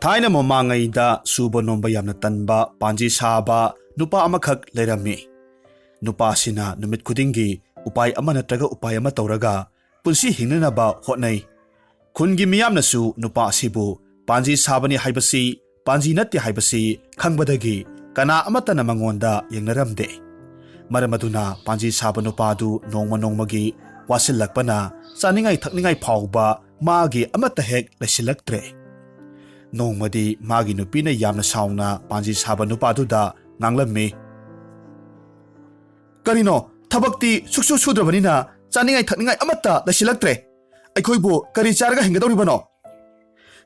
Thaina mamangaida suba nomba yamna tanba panji saba nupa amakhak leirami. Nupa sina numit khudingi upai ama natraga upai ama tauraga punsi hingnaba hotnai. Khungi miyamnasu nupa asibu panji sabani haibasi panji natti haibasi khangbadagi kana amatana mangonda yengnaramde. Maramaduna panji saba nupadu nongmagi wasilakpana saningai thakningai phawba magi amata hek lesilaktre. Nongmadi magi nupina yamna sauna panji saba nupaduda nganglammi. Karino thabakti suksu sudrabanina saningai thakningai amata lesilaktre. Aikhoibu kari charga hingadoribano.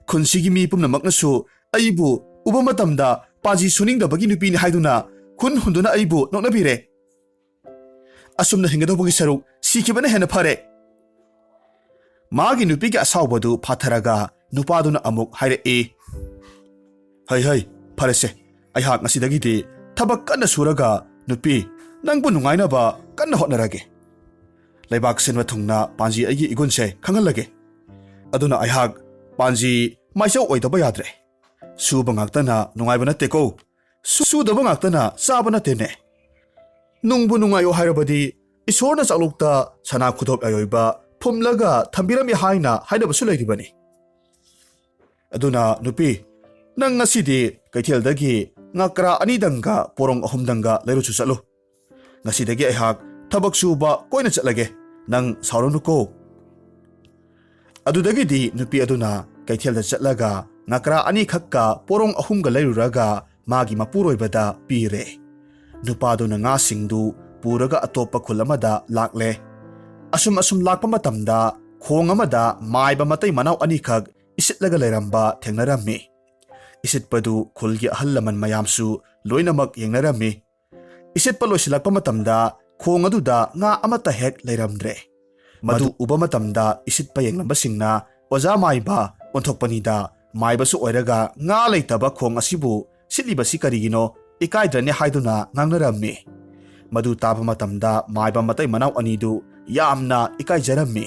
Khunsigi mi pumnamaknasu aibu uba matamda panji suningdabagi nupini haiduna khun hunduna aibu noknabire. Asumna hingadobagi saruk sikibana hena phare. Magi nupi ga asawbadu phatharaga nupaduna amuk haire e. Hai pharese aihak ngasidagidi thabak kanna suraga nupi nangbu nungainaba kanna hotnarage. Laibak senwa thungna panji aigi igunse khangalage. Aduna aihak panji maisau oidaba yadre. Suba ngaktana nungaibana teko. Sudaba ngaktana sabana tene. Nungbu nungayo hairabadi isorna salukta sana khudop ayoiba phumlaga thambirami haina haidabasu leiribani. Aduna nupi nang ngasidi kaithialdagi ngakra anidanga porong ahumdanga leiruchu chalu. Ngasidagi aihak thabak suba koina chatlage nang sauronuko. Adudagidi nupi aduna kaithialda chatlaga ngakra ani khakka porong ahumga leiruraga magi mapuroibada pire. Nupaduna nga singdu puraga atopa khulamada lakle. Asum lakpa matamda khong amada maiba matai manau anikhak isitlaga leiramba thengnarami. Isitpadu khulgi ahallaman mayamsu loinamak yengnarami. Isitpa loisilakpa matamda khong aduda nga amata hek leiramdre. Madu uba matamda isitpa yenglambasingna oja maiba onthokpanida maibasu oiraga nga leitaba khong asibu sitlibasi karigino ikaidrane haiduna ngangnarami. Madu taba matamda maiba matai manau anidu yamna ikaijarami.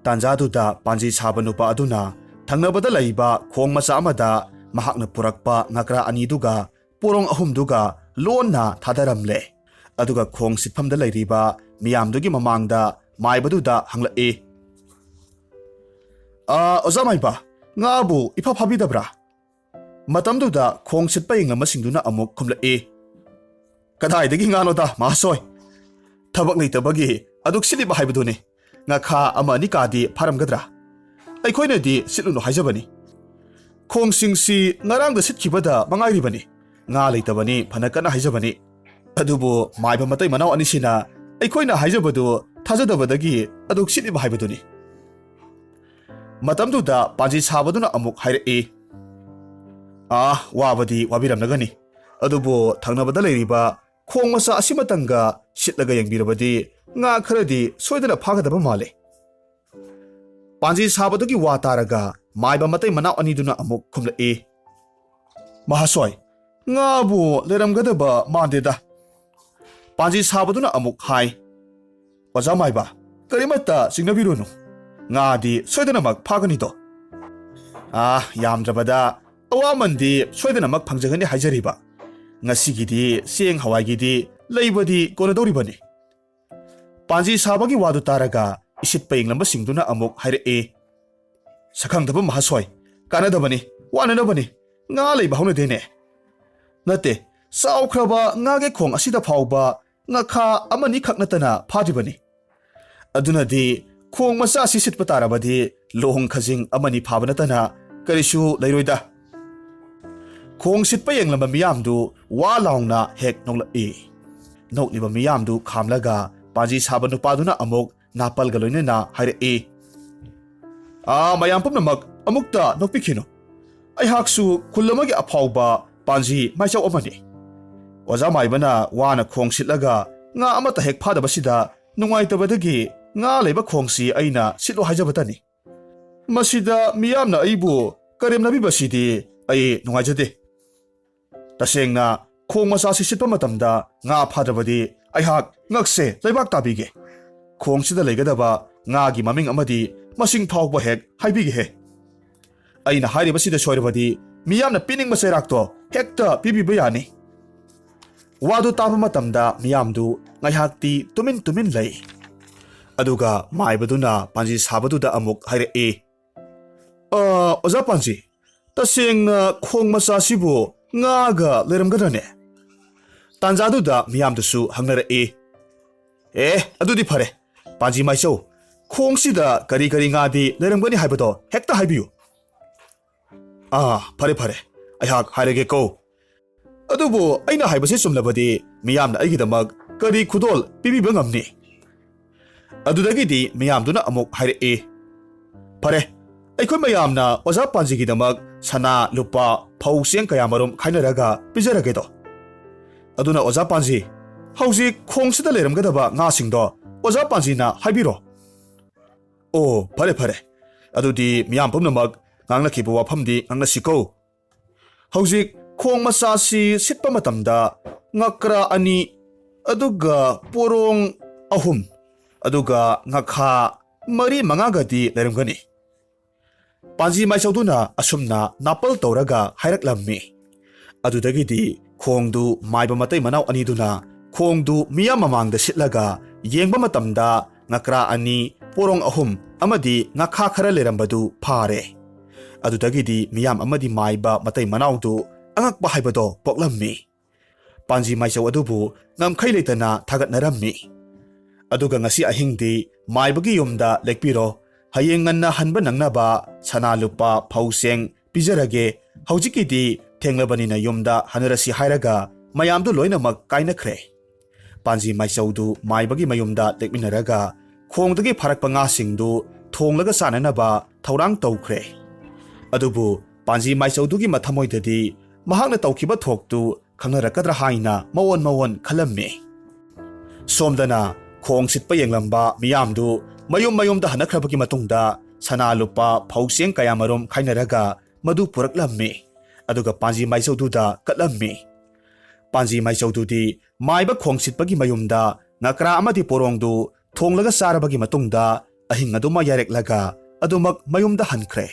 Tanjaduda panji saba nupa aduna thangnabada laiba khong macha amada mahakna purakpa ngakra aniduga porong ahumduga lonna thadaramle. Aduga khong sitphamda lairiba miyamdugi mamangda maibaduda hanglae. Oza maiba ngabu ipa phabidabra. Matamduda khong sitpa yenglamasingduna amuk khumlae. Kadaidagi nganoda mahasoi. Thabak leitabagi aduk siliba haibaduni. Ngakha ama ni kadi pharamgadra. Aikhoinadi sitluno haijabani. Khong singsi ngarangda sitkibada mangairibani. Nga leitabani phanakana haijabani. Adubu maiba matai manau anisina aikhoina haijabadu thajadabadagi aduk siliba haibaduni. Matamduda panji sabaduna amuk haire. Wabadi wabiramnagani. Adubu thangnabada leiriba khong masa asimatanga sitlaga yengbirabadi nga kharadi soidana phagadaba male. Panji sabadugi wa taraga maiba matai manau aniduna amuk khumlae. Mahasoi ngabu leramgadaba mandeda. Panji sabaduna amuk hai. Oja maiba karimata singnabirunu. Ngadi soidanamak phaganido. Yamdrabada awamandi soidanamak phangjagani haijariba. Ngasigidi seng hawaigidi leibadi konadoribani. Panji sabagi wadu taraga isitpa yenglambasingduna amuk haire. Sakhangdaba mahasoi kanadabani wananabani nga leiba haunadene. Nate saukhraba ngage khong asida phawba ngakha amani khaknatana phadibani. Adunadi khong macha sisitpa tarabadi lohong khajing amani phabanatana karisu leiroida. Khong sitpa yenglamba miyamdu wa laungna hek nonglae. Nokliba miyamdu khamlaga panji saba nupaduna amuk napalga loinena haire. Mayam pumnamak amukta nokpikhino. Aihaksu khulamagi aphawba panji maichau amani. Oja maibana wana khong sitlaga nga amata hek phadabasida nungaitabadagi nga leiba khongsi aina sitlo haijabatani. Masida miyamna aibu karimnabibasidi ai nungaijade. Tasengna khong macha sitpa matamda nga phadabadi aihak ngakse leibak tabige. Khong sida leigadaba nga gi maming amadi masing phawba hek haibige he. ꯑꯩꯅ ꯍꯥꯏꯔꯤꯕꯁꯤꯗ ꯁꯣꯏꯔꯕꯗꯤ ꯃꯤꯌꯥꯝꯅ ꯄꯤꯅꯤꯡꯕ ꯆꯩꯔꯥꯛꯇꯣ ꯍꯦꯛꯇ ꯄꯤꯕꯤꯕ ꯌꯥꯅꯤ꯫ ꯋꯥꯗꯨ ꯇꯥꯕ ꯃꯇꯝꯗ ꯃꯤꯌꯥꯝꯗꯨ ꯉꯥꯏꯍꯥꯛꯇꯤ ꯇꯨꯃꯤꯟ ꯇꯨꯃꯤꯟ ꯂꯩ꯫ ꯑꯗꯨꯒ ꯃꯥꯏꯕꯗꯨꯅ ꯄꯥꯟꯖꯤ ꯁꯥꯕꯗꯨꯗ ꯑꯃꯨꯛ ꯍꯥꯏꯔꯛꯏ, ꯑꯣꯖꯥ ꯄꯥꯟꯖꯤ, ꯇꯁꯦꯡꯅ ꯈꯣꯡ ꯃꯆꯥꯁꯤꯕꯨ ꯉꯥꯒ ꯂꯩꯔꯝꯒꯗ꯭ꯔꯅꯦ? ꯇꯥꯟꯖꯥꯗꯨꯗ ꯃꯤꯌꯥꯝꯗꯨꯁꯨ ꯍꯪꯅꯔꯛꯏ꯫ ꯑꯗꯨꯗꯤ ꯐꯔꯦ, ꯄꯥꯟꯖꯤ ꯃꯥꯏꯆꯧ, ꯈꯣꯡꯁꯤꯗ ꯀꯔꯤ ꯀꯔꯤ ꯉꯥꯗꯤ ꯂꯩꯔꯝꯒꯅꯤ ꯍꯥꯏꯕꯗꯣ ꯍꯦꯛꯇ ꯍꯥꯏꯕꯤꯌꯨ꯫ ꯐꯔꯦ ꯐꯔꯦ, ꯑꯩꯍꯥꯛ ꯍꯥꯏꯔꯒꯦꯀꯣ꯫ ꯑꯗꯨꯕꯨ ꯑꯩꯅ ꯍꯥꯏꯕꯁꯤ ꯆꯨꯝꯂꯕꯗꯤ ꯃꯤꯌꯥꯝꯅ ꯑꯩꯒꯤꯗꯃꯛ ꯀꯔꯤ ꯈꯨꯗꯣꯜ ꯄꯤꯕꯤꯕ ꯉꯝꯅꯤ? ꯑꯗꯨꯗꯒꯤꯗꯤ ꯃꯤꯌꯥꯝꯗꯨꯅ ꯑꯃꯨꯛ ꯍꯥꯏꯔꯛꯏ, ꯐꯔꯦ, ꯑꯩꯈꯣꯏ ꯃꯌꯥꯝꯅ ꯑꯣꯖꯥ ꯄꯥꯟꯖꯤꯒꯤꯗꯃꯛ ꯁꯅꯥ ꯂꯨꯄꯥ ꯐꯧ ꯆꯦꯡ ꯀꯌꯥꯃꯔꯨꯝ ꯈꯥꯏꯅꯔꯒ ꯄꯤꯖꯔꯒꯦꯗꯣ꯫ ꯑꯗꯨꯅ ꯑꯣꯖꯥ ꯄꯥꯟꯖꯤ, ꯍꯧꯖꯤꯛ ꯈꯣꯡꯁꯤꯗ ꯂꯩꯔꯝꯒꯗꯕ ꯉꯥꯁꯤꯡꯗꯣ ꯑꯣꯖꯥ ꯄꯥꯟꯖꯤꯅ ꯍꯥꯏꯕꯤꯔꯣ꯫ ꯐꯔꯦ ꯐꯔꯦ, ꯑꯗꯨꯗꯤ ꯃꯤꯌꯥꯝ ꯄꯨꯝꯅꯃꯛ ꯉꯥꯡꯅꯈꯤꯕ ꯋꯥꯐꯝꯗꯤ ꯉꯥꯡꯅꯁꯤꯀꯣ꯫ ꯍꯧꯖꯤꯛ ꯈꯣꯡ ꯃꯆꯥꯁꯤ ꯁꯤꯠꯄ ꯃꯇꯝꯗ ꯉꯀ꯭ꯔꯥ 2, ꯑꯗꯨꯒ ꯄꯣꯔꯣꯡ 3, ꯑꯗꯨꯒ ꯉꯈꯥ 4-5ꯒꯗꯤ ꯂꯩꯔꯝꯒꯅꯤ꯫ ꯄꯥꯟꯖꯤ ꯃꯥꯏꯆꯧꯗꯨꯅ ꯑꯁꯨꯝꯅ ꯅꯥꯄꯜ ꯇꯧꯔꯒ ꯍꯥꯏꯔꯛꯂꯝꯃꯤ꯫ ꯑꯗꯨꯗꯒꯤꯗꯤ ꯈꯣꯡꯗꯨ ꯃꯥꯏꯕ ꯃꯇꯩ ꯃꯅꯥꯎ ꯑꯅꯤꯗꯨꯅ ꯈꯣꯡꯗꯨ ꯃꯤꯌꯥꯝ ꯃꯃꯥꯡꯗ ꯁꯤꯠꯂꯒ ꯌꯦꯡꯕ ꯃꯇꯝꯗ ꯉꯀ꯭ꯔꯥ 2, ꯄꯣꯔꯣꯡ 3 ꯑꯃꯗꯤ ꯉꯈꯥ ꯈꯔ ꯂꯩꯔꯝꯕꯗꯨ ꯐꯥꯔꯦ꯫ ꯑꯗꯨꯗꯒꯤꯗꯤ ꯃꯤꯌꯥꯝ ꯑꯃꯗꯤ ꯃꯥꯏꯕ ꯃꯇꯩ ꯃꯅꯥꯎꯗꯨ ꯑꯉꯛꯄ ꯍꯥꯏꯕꯗꯣ ꯄꯣꯛꯂꯝꯃꯤ꯫ ꯄꯥꯟꯖꯤ ꯃꯥꯏꯆꯧ ꯑꯗꯨꯕꯨ ꯉꯝꯈꯩ ꯂꯩꯇꯅ ꯊꯥꯒꯠꯅꯔꯝꯃꯤ꯫ ꯑꯗꯨꯒ ꯉꯁꯤ ꯑꯍꯤꯡꯗꯤ ꯃꯥꯏꯕꯒꯤ ꯌꯨꯝꯗ ꯂꯦꯛꯄꯤꯔꯣ, ꯍꯌꯦꯡ ꯉꯟꯅ ꯍꯟꯕ ꯅꯪꯅꯕ ꯁꯅꯥ ꯂꯨꯄꯥ ꯐꯧ ꯆꯦꯡ ꯄꯤꯖꯔꯒꯦ, ꯍꯧꯖꯤꯛꯀꯤꯗꯤ ꯊꯦꯡꯂꯕꯅꯤꯅ ꯌꯨꯝꯗ ꯍꯟꯅꯔꯁꯤ ꯍꯥꯏꯔꯒ ꯃꯌꯥꯝꯗꯨ ꯂꯣꯏꯅꯃꯛ ꯀꯥꯏꯅꯈ꯭ꯔꯦ꯫ ꯄꯥꯟꯖꯤ ꯃꯥꯏꯆꯧꯗꯨ ꯃꯥꯏꯕꯒꯤ ꯃꯌꯨꯝꯗ ꯂꯦꯛꯃꯤꯟꯅꯔꯒ ꯈꯣꯡꯗꯒꯤ ꯐꯥꯔꯛꯄ ꯉꯥꯁꯤꯡꯗꯨ ꯊꯣꯡꯂꯒ ꯆꯥꯅꯅꯕ ꯊꯧꯔꯥꯡ ꯇꯧꯈ꯭ꯔꯦ꯫ ꯑꯗꯨꯕꯨ ꯄꯥꯟꯖꯤ ꯃꯥꯏꯆꯧꯗꯨꯒꯤ ꯃꯊꯃꯣꯏꯗꯗꯤ ꯃꯍꯥꯛꯅ ꯇꯧꯈꯤꯕ ꯊꯣꯛꯇꯨ ꯈꯪꯅꯔꯛꯀꯗ꯭ꯔꯥ ꯍꯥꯏꯅ ꯃꯑꯣꯟ ꯈꯜꯂꯝꯃꯤ꯫ ꯁꯣꯝꯗꯅ ꯈꯣꯡ ꯁꯤꯠꯄ ꯌꯦꯡꯂꯝꯕ ꯃꯤꯌꯥꯝꯗꯨ ꯃꯌꯨꯝ ꯃꯌꯨꯝꯗ ꯍꯟꯅꯈ꯭ꯔꯕꯒꯤ ꯃꯇꯨꯡꯗ ꯁꯅꯥ ꯂꯨꯄꯥ ꯐꯧ ꯆꯦꯡ ꯀꯌꯥꯃꯔꯨꯝ ꯈꯥꯏꯅꯔꯒ ꯃꯗꯨ ꯄꯨꯔꯛꯂꯝꯃꯤ꯫ ꯑꯗꯨꯒ ꯄꯥꯟꯖꯤ ꯃꯥꯏꯆꯧꯗꯨꯗ ꯀꯠꯂꯝꯃꯤ꯫ ꯄꯥꯟꯖꯤ ꯃꯥꯏꯆꯧꯗꯨꯗꯤ ꯃꯥꯏꯕ ꯈꯣꯡ ꯁꯤꯠꯄꯒꯤ ꯃꯌꯨꯝꯗ ꯉꯀ꯭ꯔꯥ ꯑꯃꯗꯤ ꯄꯣꯔꯣꯡꯗꯨ ꯊꯣꯡꯂꯒ ꯆꯥꯔꯕꯒꯤ ꯃꯇꯨꯡꯗ ꯑꯍꯤꯡ ꯑꯗꯨꯃ ꯌꯥꯏꯔꯛꯂꯒ ꯑꯗꯨꯃꯛ ꯃꯌꯨꯝꯗ ꯍꯟꯈ꯭ꯔꯦ꯫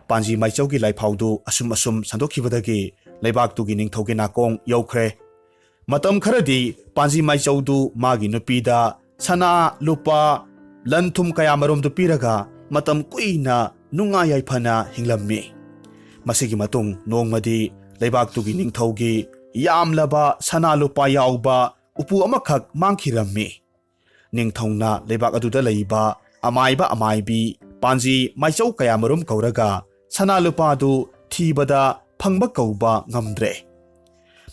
ꯄꯥꯟꯖꯤ ꯃꯥꯏꯆꯧꯒꯤ ꯂꯥꯏꯐꯥꯎꯗꯨ ꯑꯁꯨꯝ ꯁꯟꯗꯣꯛꯈꯤꯕꯗꯒꯤ ꯂꯩꯕꯥꯛꯇꯨꯒꯤ ꯅꯤꯡꯊꯧꯒꯤ ꯅꯥꯀꯣꯡ ꯌꯧꯈ꯭ꯔꯦ꯫ ꯃꯇꯝ ꯈꯔꯗꯤ ꯄꯥꯟꯖꯤ ꯃꯥꯏꯆꯧꯗꯨ ꯃꯥꯒꯤ ꯅꯨꯄꯤꯗ ꯁꯅꯥ ꯂꯨꯄꯥ ꯂꯟ ꯊꯨꯝ ꯀꯌꯥꯃꯔꯨꯝꯗꯨ ꯄꯤꯔꯒ ꯃꯇꯝ ꯀꯨꯏꯅ ꯅꯨꯡꯉꯥꯏ ꯌꯥꯏꯐꯅ ꯍꯤꯡꯂꯝꯃꯤ꯫ ꯃꯁꯤꯒꯤ ꯃꯇꯨꯡ ꯅꯣꯡꯃꯗꯤ ꯂꯩꯕꯥꯛꯇꯨꯒꯤ ꯅꯤꯡꯊꯧꯒꯤ ꯌꯥꯝꯂꯕ ꯁꯅꯥ ꯂꯨꯄꯥ ꯌꯥꯎꯕ ꯎꯄꯨ ꯑꯃꯈꯛ ꯃꯥꯡꯈꯤꯔꯝꯃꯤ꯫ ꯅꯤꯡꯊꯧꯅ ꯂꯩꯕꯥꯛ ꯑꯗꯨꯗ ꯂꯩꯕ ꯑꯃꯥꯏꯕ ꯑꯃꯥꯏꯕꯤ ꯄꯥꯟꯖꯤ ꯃꯥꯏꯆꯧ ꯀꯌꯥꯃꯔꯨꯝ ꯀꯧꯔꯒ ꯁꯅꯥ ꯂꯨꯄꯥꯗꯨ ꯊꯤꯕꯗ ꯐꯪꯕ ꯀꯧꯕ ꯉꯝꯗ꯭ꯔꯦ꯫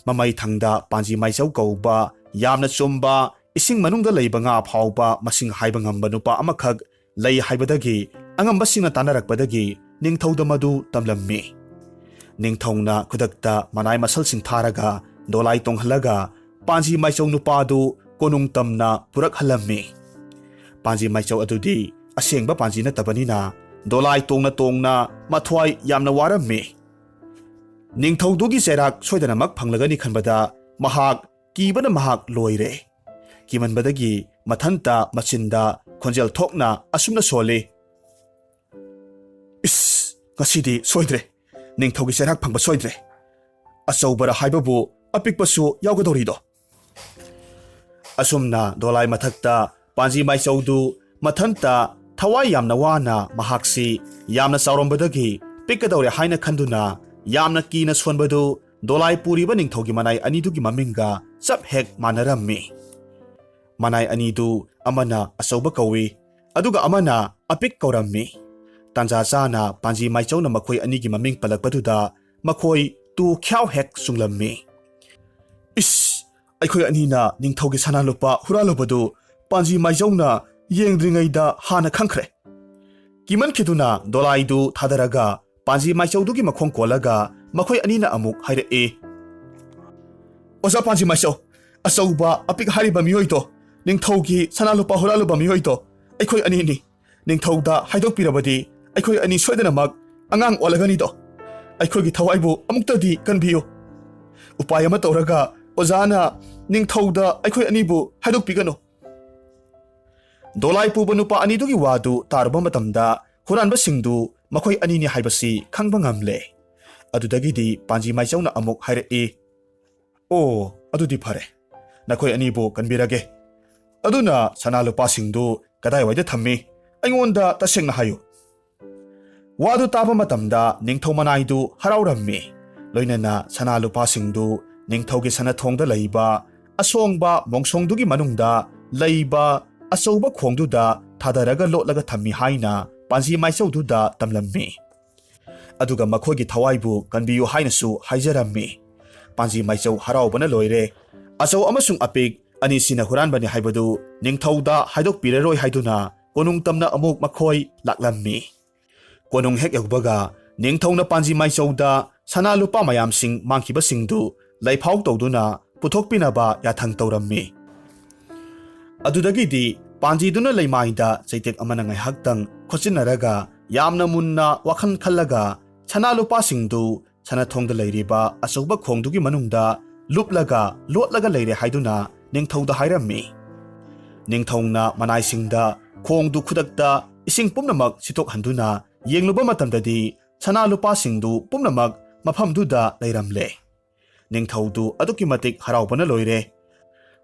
ꯃꯃꯩ ꯊꯪꯗ ꯄꯥꯟꯖꯤ ꯃꯥꯏꯆꯧ ꯀꯧꯕ ꯌꯥꯝꯅ ꯆꯨꯝꯕ, ꯏꯁꯤꯡ ꯃꯅꯨꯡꯗ ꯂꯩꯕ ꯉꯥ ꯐꯥꯎꯕ ꯃꯁꯤꯡ ꯍꯥꯏꯕ ꯉꯝꯕ ꯅꯨꯄꯥ ꯑꯃꯈꯛ ꯂꯩ ꯍꯥꯏꯕꯗꯒꯤ ꯑꯉꯝꯕꯁꯤꯡꯅ ꯇꯥꯟꯅꯔꯛꯄꯗꯒꯤ ꯅꯤꯡꯊꯧꯗ ꯃꯗꯨ ꯇꯝꯂꯝꯃꯤ꯫ ꯅꯤꯡꯊꯧꯅ ꯈꯨꯗꯛꯇ ꯃꯅꯥꯏ ꯃꯁꯜꯁꯤꯡ ꯊꯥꯔꯒ ꯗꯣꯂꯥꯏ ꯇꯣꯡꯍꯜꯂꯒ ꯄꯥꯟꯖꯤ ꯃꯥꯏꯆꯧ ꯅꯨꯄꯥꯗꯨ ꯀꯣꯅꯨꯡ ꯇꯝꯅ ꯄꯨꯔꯛꯍꯜꯂꯝꯃꯤ꯫ ꯄꯥꯟꯖꯤ ꯃꯥꯏꯆꯧ ꯑꯗꯨꯗꯤ ꯑꯁꯦꯡꯕ ꯄꯥꯟꯖꯤ ꯅꯠꯇꯕꯅꯤꯅ ꯗꯣꯂꯥꯏ ꯇꯣꯡꯅ ꯃꯊ꯭ꯋꯥꯏ ꯌꯥꯝꯅ ꯋꯥꯔꯝꯃꯤ꯫ ꯅꯤꯡꯊꯧꯗꯨꯒꯤ ꯆꯩꯔꯥꯛ ꯁꯣꯏꯗꯅꯃꯛ ꯐꯪꯂꯒꯅꯤ ꯈꯟꯕꯗ ꯃꯍꯥꯛ ꯀꯤꯕꯅ ꯃꯍꯥꯛ ꯂꯣꯏꯔꯦ꯫ ꯀꯤꯃꯟꯕꯗꯒꯤ ꯃꯊꯟꯇ ꯃꯆꯤꯟꯗ ꯈꯣꯟꯖꯦꯜ ꯊꯣꯛꯅ ꯑꯁꯨꯝꯅ ꯁꯣꯜꯂꯤ, ꯉꯁꯤꯗꯤ ꯁꯣꯏꯗ꯭ꯔꯦ, ꯅꯤꯡꯊꯧꯒꯤ ꯆꯩꯔꯥꯛ ꯐꯪꯕ ꯁꯣꯏꯗ꯭ꯔꯦ꯫ ꯑꯆꯧꯕꯔ ꯍꯥꯏꯕꯕꯨ ꯑꯄꯤꯛꯄꯁꯨ ꯌꯥꯎꯒꯗꯧꯔꯤꯗꯣ꯫ ꯑꯁꯨꯝꯅ ꯗꯣꯂꯥꯏ ꯃꯊꯛꯇ ꯄꯥꯟꯖꯤ ꯃꯥꯏꯆꯧꯗꯨ ꯃꯊꯟꯇ ꯊꯋꯥꯏ ꯌꯥꯝꯅ ꯋꯥꯅ ꯃꯍꯥꯛꯁꯤ ꯌꯥꯝꯅ ꯆꯥꯎꯔꯝꯕꯗꯒꯤ ꯄꯤꯛꯀꯗꯧꯔꯦ ꯍꯥꯏꯅ ꯈꯟꯗꯨꯅ ꯌꯥꯝꯅ ꯀꯤꯅ ꯁꯣꯟꯕꯗꯨ ꯗꯣꯂꯥꯏ ꯄꯨꯔꯤꯕ ꯅꯤꯡꯊꯧꯒꯤ ꯃꯅꯥꯏ ꯑꯅꯤꯗꯨꯒꯤ ꯃꯃꯤꯡꯒ ꯆꯞ ꯍꯦꯛ ꯃꯥꯟꯅꯔꯝꯃꯤ꯫ ꯃꯅꯥꯏ ꯑꯅꯤꯗꯨ ꯑꯃꯅ ꯑꯆꯧꯕ ꯀꯧꯏ, ꯑꯗꯨꯒ ꯑꯃꯅ ꯑꯄꯤꯛ ꯀꯧꯔꯝꯃꯤ꯫ ꯇꯥꯟꯖꯥ ꯆꯥꯅ ꯄꯥꯟꯖꯤ ꯃꯥꯏꯆꯧꯅ ꯃꯈꯣꯏ ꯑꯅꯤꯒꯤ ꯃꯃꯤꯡ ꯄꯜꯂꯛꯄꯗꯨꯗ ꯃꯈꯣꯏ ꯇꯨ ꯈ꯭ꯌꯥꯎ ꯍꯦꯛ ꯆꯨꯡꯂꯝꯃꯤ꯫ ꯑꯩꯈꯣꯏ ꯑꯅꯤꯅ ꯅꯤꯡꯊꯧꯒꯤ ꯁꯅꯥ ꯂꯨꯄꯥ ꯍꯨꯔꯥꯜꯂꯨꯕꯗꯨ ꯄꯥꯟꯖꯤ ꯃꯥꯏꯆꯧꯅ ꯌꯦꯡꯗ꯭ꯔꯤꯉꯩꯗ ꯍꯥꯟꯅ ꯈꯪꯈ꯭ꯔꯦ꯫ ꯀꯤꯃꯟꯈꯤꯗꯨꯅ ꯗꯣꯂꯥꯏꯗꯨ ꯊꯥꯗꯔꯒ ꯄꯥꯟꯖꯤ ꯃꯥꯏꯆꯧꯗꯨꯒꯤ ꯃꯈꯣꯡ ꯀꯣꯜꯂꯒ ꯃꯈꯣꯏ ꯑꯅꯤꯅ ꯑꯃꯨꯛ ꯍꯥꯏꯔꯛꯏ, ꯑꯣꯖꯥ ꯄꯥꯟꯖꯤ ꯃꯥꯏꯆꯧ, ꯑꯆꯧꯕ ꯑꯄꯤꯛ ꯍꯥꯏꯔꯤꯕ ꯃꯤꯑꯣꯏꯗꯣ, ꯅꯤꯡꯊꯧꯒꯤ ꯁꯅꯥ ꯂꯨꯄꯥ ꯍꯨꯔꯥꯜꯂꯨꯕ ꯃꯤꯑꯣꯏꯗꯣ ꯑꯩꯈꯣꯏ ꯑꯅꯤꯅꯤ꯫ ꯅꯤꯡꯊꯧꯗ ꯍꯥꯏꯗꯣꯛꯄꯤꯔꯕꯗꯤ ꯑꯩꯈꯣই ꯑꯅꯤ ꯁꯣꯏꯗꯅꯃꯛ ꯑꯉꯥꯡ ꯑꯣꯜꯂꯒꯅꯤꯗꯣ꯫ ꯑꯩꯈꯣꯏꯒꯤ ꯊꯋꯥꯏꯕꯨ ꯑꯃꯨꯛꯇꯗꯤ ꯀꯟꯕꯤꯌꯨ꯫ ꯎꯄꯥꯏ ꯑꯃ ꯇꯧꯔꯒ ꯑꯣꯖꯥꯅ ꯅꯤꯡꯊꯧꯗ ꯑꯩꯈꯣꯏ ꯑꯅꯤꯕꯨ ꯍꯥꯏꯗꯣꯛꯄꯤꯒꯅꯨ꯫ ꯗꯣꯂꯥꯏ ꯄꯨꯕ ꯅꯨꯄꯥ ꯑꯅꯤꯗꯨꯒꯤ ꯋꯥꯗꯨ ꯇꯥꯔꯨꯕ ꯃꯇꯝꯗ ꯍꯨꯔꯥꯟꯕꯁꯤꯡꯗꯨ ꯃꯈꯣꯏ ꯑꯅꯤꯅꯤ ꯍꯥꯏꯕꯁꯤ ꯈꯪꯕ ꯉꯝꯂꯦ꯫ ꯑꯗꯨꯗꯒꯤꯗꯤ ꯄꯥꯟꯖꯤ ꯃꯥꯏꯆꯧꯅ ꯑꯃꯨꯛ ꯍꯥꯏꯔꯛꯏ, "ꯑꯣ, ꯑꯗꯨꯗꯤ ꯐꯔꯦ, ꯅꯈꯣꯏ ꯑꯅꯤꯕꯨ ꯀꯟꯕꯤꯔꯒꯦ꯫ ꯑꯗꯨꯅ ꯁꯅꯥ ꯂꯨꯄꯥꯁꯤꯡꯗꯨ ꯀꯗꯥꯏꯋꯥꯏꯗ ꯊꯝꯃꯤ? ꯑꯩꯉꯣꯟꯗ ꯇꯁꯦꯡꯅ ꯍꯥꯏꯌꯨ." ꯋꯥꯗꯨ ꯇꯥꯕ ꯃꯇꯝꯗ ꯅꯤꯡꯊꯧ ꯃꯅꯥꯏꯗꯨ ꯍꯔꯥꯎꯔꯝꯃꯤ꯫ ꯂꯣꯏꯅꯅ ꯁꯅꯥ ꯂꯨꯄꯥꯁꯤꯡꯗꯨ ꯅꯤꯡꯊꯧꯒꯤ ꯁꯅꯊꯣꯡꯗ ꯂꯩꯕ ꯑꯁꯣꯡꯕ ꯃꯣꯡꯁꯣꯡꯗꯨꯒꯤ ꯃꯅꯨꯡꯗ ꯂꯩꯕ ꯑꯆꯧꯕ ꯈꯣꯡꯗꯨꯗ ꯊꯥꯗꯔꯒ ꯂꯣꯠꯂꯒ ꯊꯝꯃꯤ ꯍꯥꯏꯅ ꯄꯥꯟꯖꯤ ꯃꯥꯏꯆꯧꯗꯨꯗ ꯇꯝꯂꯝꯃꯤ꯫ ꯑꯗꯨꯒ ꯃꯈꯣꯏꯒꯤ ꯊꯋꯥꯏꯕꯨ ꯀꯟꯕꯤꯌꯨ ꯍꯥꯏꯅꯁꯨ ꯍꯥꯏꯖꯔꯝꯃꯤ꯫ ꯄꯥꯟꯖꯤ ꯃꯥꯏꯆꯧ ꯍꯔꯥꯎꯕꯅ ꯂꯣꯏꯔꯦ꯫ ꯑꯆꯧ ꯑꯃꯁꯨꯡ ꯑꯄꯤꯛ ꯑꯅꯤꯁꯤꯅ ꯍꯨꯔꯥꯟꯕꯅꯤ ꯍꯥꯏꯕꯗꯨ ꯅꯤꯡꯊꯧꯗ ꯍꯥꯏꯗꯣꯛꯄꯤꯔꯔꯣꯏ ꯍꯥꯏꯗꯨꯅ ꯀꯣꯅꯨꯡꯇꯝꯅ ꯑꯃꯨꯛ ꯃꯈꯣꯏ ꯂꯥꯛꯂꯝꯃꯤ꯫ ꯀꯣꯅꯨꯡ ꯍꯦꯛ ꯌꯧꯕꯒ ꯅꯤꯡꯊꯧꯅ ꯄꯥꯟꯖꯤ ꯃꯥꯏꯆꯧꯗ ꯁꯅꯥ ꯂꯨꯄꯥ ꯃꯌꯥꯝꯁꯤꯡ ꯃꯥꯡꯈꯤꯕꯁꯤꯡꯗꯨ ꯂꯩꯐꯥꯎ ꯇꯧꯗꯨꯅ ꯄꯨꯊꯣꯛꯄꯤꯅꯕ ꯌꯥꯊꯪ ꯇꯧꯔꯝꯃꯤ꯫ ꯑꯗꯨꯗꯒꯤꯗꯤ ꯄꯥꯟꯖꯤꯗꯨꯅ ꯂꯩꯃꯥꯏꯗ ꯆꯩꯇꯦꯛ ꯑꯃꯅ ꯉꯥꯏꯍꯥꯛꯇꯪ ꯈꯣꯠꯆꯤꯟꯅꯔꯒ ꯌꯥꯝꯅ ꯃꯨꯟꯅ ꯋꯥꯈꯜ ꯈꯜꯂꯒ ꯁꯅꯥ ꯂꯨꯄꯥꯁꯤꯡꯗꯨ ꯁꯅꯊꯣꯡꯗ ꯂꯩꯔꯤꯕ ꯑꯆꯧꯕ ꯈꯣꯡꯗꯨꯒꯤ ꯃꯅꯨꯡꯗ ꯂꯨꯞꯂꯒ ꯂꯣꯠꯂꯒ ꯂꯩꯔꯦ ꯍꯥꯏꯗꯨꯅ ꯅꯤꯡꯊꯧꯗ ꯍꯥꯏꯔꯝꯃꯤ꯫ ꯅꯤꯡꯊꯧꯅ ꯃꯅꯥꯏꯁꯤꯡꯗ ꯈꯣꯡꯗꯨ ꯈꯨꯗꯛꯇ ꯏꯁꯤꯡ ꯄꯨꯝꯅꯃꯛ ꯁꯤꯠꯇꯣꯛꯍꯟꯗꯨꯅ ꯌꯦꯡꯂꯨꯕ ꯃꯇꯝꯗꯗꯤ ꯁꯅꯥ ꯂꯨꯄꯥꯁꯤꯡꯗꯨ ꯄꯨꯝꯅꯃꯛ ꯃꯐꯝꯗꯨꯗ ꯂꯩꯔꯝꯂꯦ꯫ ꯅꯤꯡꯊꯧꯗꯨ ꯑꯗꯨꯛꯀꯤ ꯃꯇꯤꯛ ꯍꯔꯥꯎꯕꯅ ꯂꯣꯏꯔꯦ꯫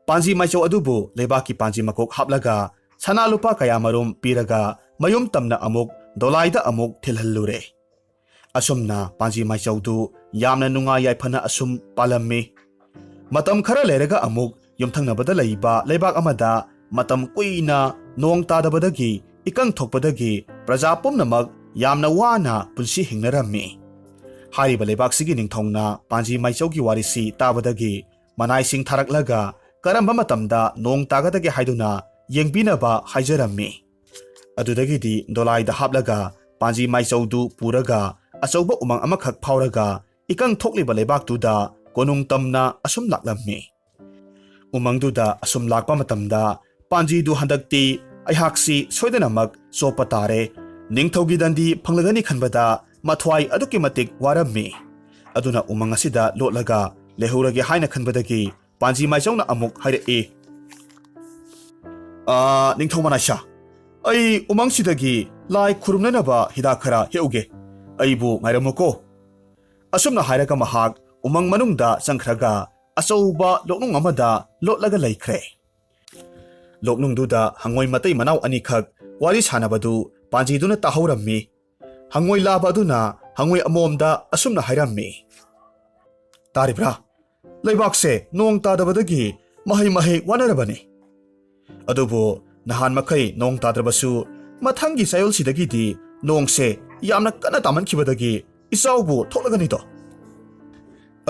ꯄꯥꯟꯖꯤ ꯃꯥꯏꯆꯧ ꯑꯗꯨꯕꯨ ꯂꯩꯕꯥꯛꯀꯤ ꯄꯥꯟꯖꯤ ꯃꯀꯣꯛ ꯍꯥꯞꯂꯒ ꯁꯅꯥ ꯂꯨꯄꯥ ꯀꯌꯥꯃꯔꯨꯝ ꯄꯤꯔꯒ ꯃꯌꯨꯝ ꯇꯝꯅ ꯑꯃꯨꯛ ꯗꯣꯂꯥꯏꯗ ꯑꯃꯨꯛ ꯊꯤꯜꯍꯜꯂꯨꯔꯦ꯫ ꯑꯁꯨꯝꯅ ꯄꯥꯟꯖꯤ ꯃꯥꯏꯆꯧꯗꯨ ꯌꯥꯝꯅ ꯅꯨꯡꯉꯥꯏ ꯌꯥꯏꯐꯅ ꯑꯁꯨꯝ ꯄꯥꯜꯂꯝꯃꯤ꯫ ꯃꯇꯝ ꯈꯔ ꯂꯩꯔꯒ ꯑꯃꯨꯛ ꯌꯨꯝꯊꯪꯅꯕꯗ ꯂꯩꯕ ꯂꯩꯕꯥꯛ ꯑꯃꯗ ꯃꯇꯝ ꯀꯨꯏꯅ ꯅꯣꯡ ꯇꯥꯗꯕꯗꯒꯤ ꯏꯀꯪ ꯊꯣꯛꯄꯗꯒꯤ ꯄ꯭ꯔꯖꯥ ꯄꯨꯝꯅꯃꯛ ꯌꯥꯝꯅ ꯋꯥꯅ ꯄꯨꯟꯁꯤ ꯍꯤꯡꯅꯔꯝꯃꯤ꯫ ꯍꯥꯏꯔꯤꯕ ꯂꯩꯕꯥꯛꯁꯤꯒꯤ ꯅꯤꯡꯊꯧꯅ ꯄꯥꯟꯖꯤ ꯃꯥꯏꯆꯧꯒꯤ ꯋꯥꯔꯤꯁꯤ ꯇꯥꯕꯗꯒꯤ ꯃꯅꯥꯏꯁꯤꯡ ꯊꯥꯔꯛꯂꯒ ꯀꯔꯝꯕ ꯃꯇꯝꯗ ꯅꯣꯡ ꯇꯥꯒꯗꯒꯦ ꯍꯥꯏꯗꯨꯅ ꯌꯦꯡꯕꯤꯅꯕ ꯍꯥꯏꯖꯔꯝꯃꯤ꯫ ꯑꯗꯨꯗꯒꯤꯗꯤ ꯗꯣꯂꯥꯏꯗ ꯍꯥꯞꯂꯒ ꯄꯥꯟꯖꯤ ꯃꯥꯏꯆꯧꯗꯨ ꯄꯨꯔꯒ ꯑꯆꯧꯕ ꯎꯃꯪ ꯑꯃꯈꯛ ꯐꯥꯎꯔꯒ ꯏꯀꯪ ꯊꯣꯛꯂꯤꯕ ꯂꯩꯕꯥꯛꯇꯨꯗ ꯀꯣꯅꯨꯡꯇꯝꯅ ꯑꯁꯨꯝ ꯂꯥꯛꯂꯝꯃꯤ꯫ ꯎꯃꯪꯗꯨꯗ ꯑꯁꯨꯝ ꯂꯥꯛꯄ ꯃꯇꯝꯗ ꯄꯥꯟꯖꯤꯗꯨ ꯍꯟꯗꯛꯇꯤ ꯑꯩꯍꯥꯛꯁꯤ ꯁꯣꯏꯗꯅꯃꯛ ꯆꯣꯞꯄ ꯇꯥꯔꯦ, ꯅꯤꯡꯊꯧꯒꯤ ꯗꯟꯗꯤ ꯐꯪꯂꯒꯅꯤ ꯈꯟꯕꯗ ꯃꯊ꯭ꯋꯥꯏ ꯑꯗꯨꯛꯀꯤ ꯃꯇꯤꯛ ꯋꯥꯔꯝꯃꯤ꯫ ꯑꯗꯨꯅ ꯎꯃꯪ ꯑꯁꯤꯗ ꯂꯣꯠꯂꯒ ꯂꯩꯍꯧꯔꯒꯦ ꯍꯥꯏꯅ ꯈꯟꯕꯗꯒꯤ ꯄꯥꯟꯖꯤ ꯃꯥꯏꯆꯧꯅ ꯑꯃꯨꯛ ꯍꯥꯏꯔꯛꯏ, "ꯅꯤꯡꯊꯧ ꯃꯅꯥꯏꯁꯥ, ꯑꯩ ꯎꯃꯪꯁꯤꯗꯒꯤ ꯂꯥꯏ ꯈꯨꯔꯨꯝꯅꯅꯕ ꯍꯤꯗꯥꯛ ꯈꯔ ꯍꯦꯛꯎꯒꯦ, ꯑꯩꯕꯨ ꯉꯥꯏꯔꯝꯃꯨꯀꯣ." ꯑꯁꯨꯝꯅ ꯍꯥꯏꯔꯒ ꯃꯍꯥꯛ ꯎꯃꯪ ꯃꯅꯨꯡꯗ ꯆꯪꯈ꯭ꯔꯒ ꯑꯆꯧꯕ ꯂꯣꯛꯅꯨꯡ ꯑꯃꯗ ꯂꯣꯠꯂꯒ ꯂꯩꯈ꯭ꯔꯦ꯫ ꯂꯣꯛꯅꯨꯡꯗꯨꯗ ꯍꯪꯉꯣꯏ ꯃꯇꯩ ꯃꯅꯥꯎ ꯑꯅꯤꯈꯛ ꯋꯥꯔꯤ ꯁꯥꯟꯅꯕꯗꯨ ꯄꯥꯟꯖꯤꯗꯨꯅ ꯇꯥꯍꯧꯔꯝꯃꯤ꯫ ꯍꯪꯉꯣꯏ ꯂꯥꯕ ꯑꯗꯨꯅ ꯍꯪꯉꯣꯏ ꯑꯃꯣꯝꯗ ꯑꯁꯨꯝꯅ ꯍꯥꯏꯔꯝꯃꯤ, "ꯇꯥꯔꯤꯕ꯭ꯔꯥ? ꯂꯩꯕꯥꯛꯁꯦ ꯅꯣꯡ ꯇꯥꯗꯕꯗꯒꯤ ꯃꯍꯩ ꯃꯍꯩ ꯋꯥꯅꯔꯕꯅꯤ꯫ ꯑꯗꯨꯕꯨ ꯅꯍꯥꯟ ꯃꯈꯩ ꯅꯣꯡ ꯇꯥꯗ꯭ꯔꯕꯁꯨ ꯃꯊꯪꯒꯤ ꯆꯌꯣꯜꯁꯤꯗꯒꯤꯗꯤ ꯅꯣꯡꯁꯦ ꯌꯥꯝꯅ ꯀꯟꯅ ꯇꯥꯃꯟꯈꯤꯕꯗꯒꯤ ꯏꯆꯥꯎꯕꯨ ꯊꯣꯛꯂꯒꯅꯤꯗꯣ꯫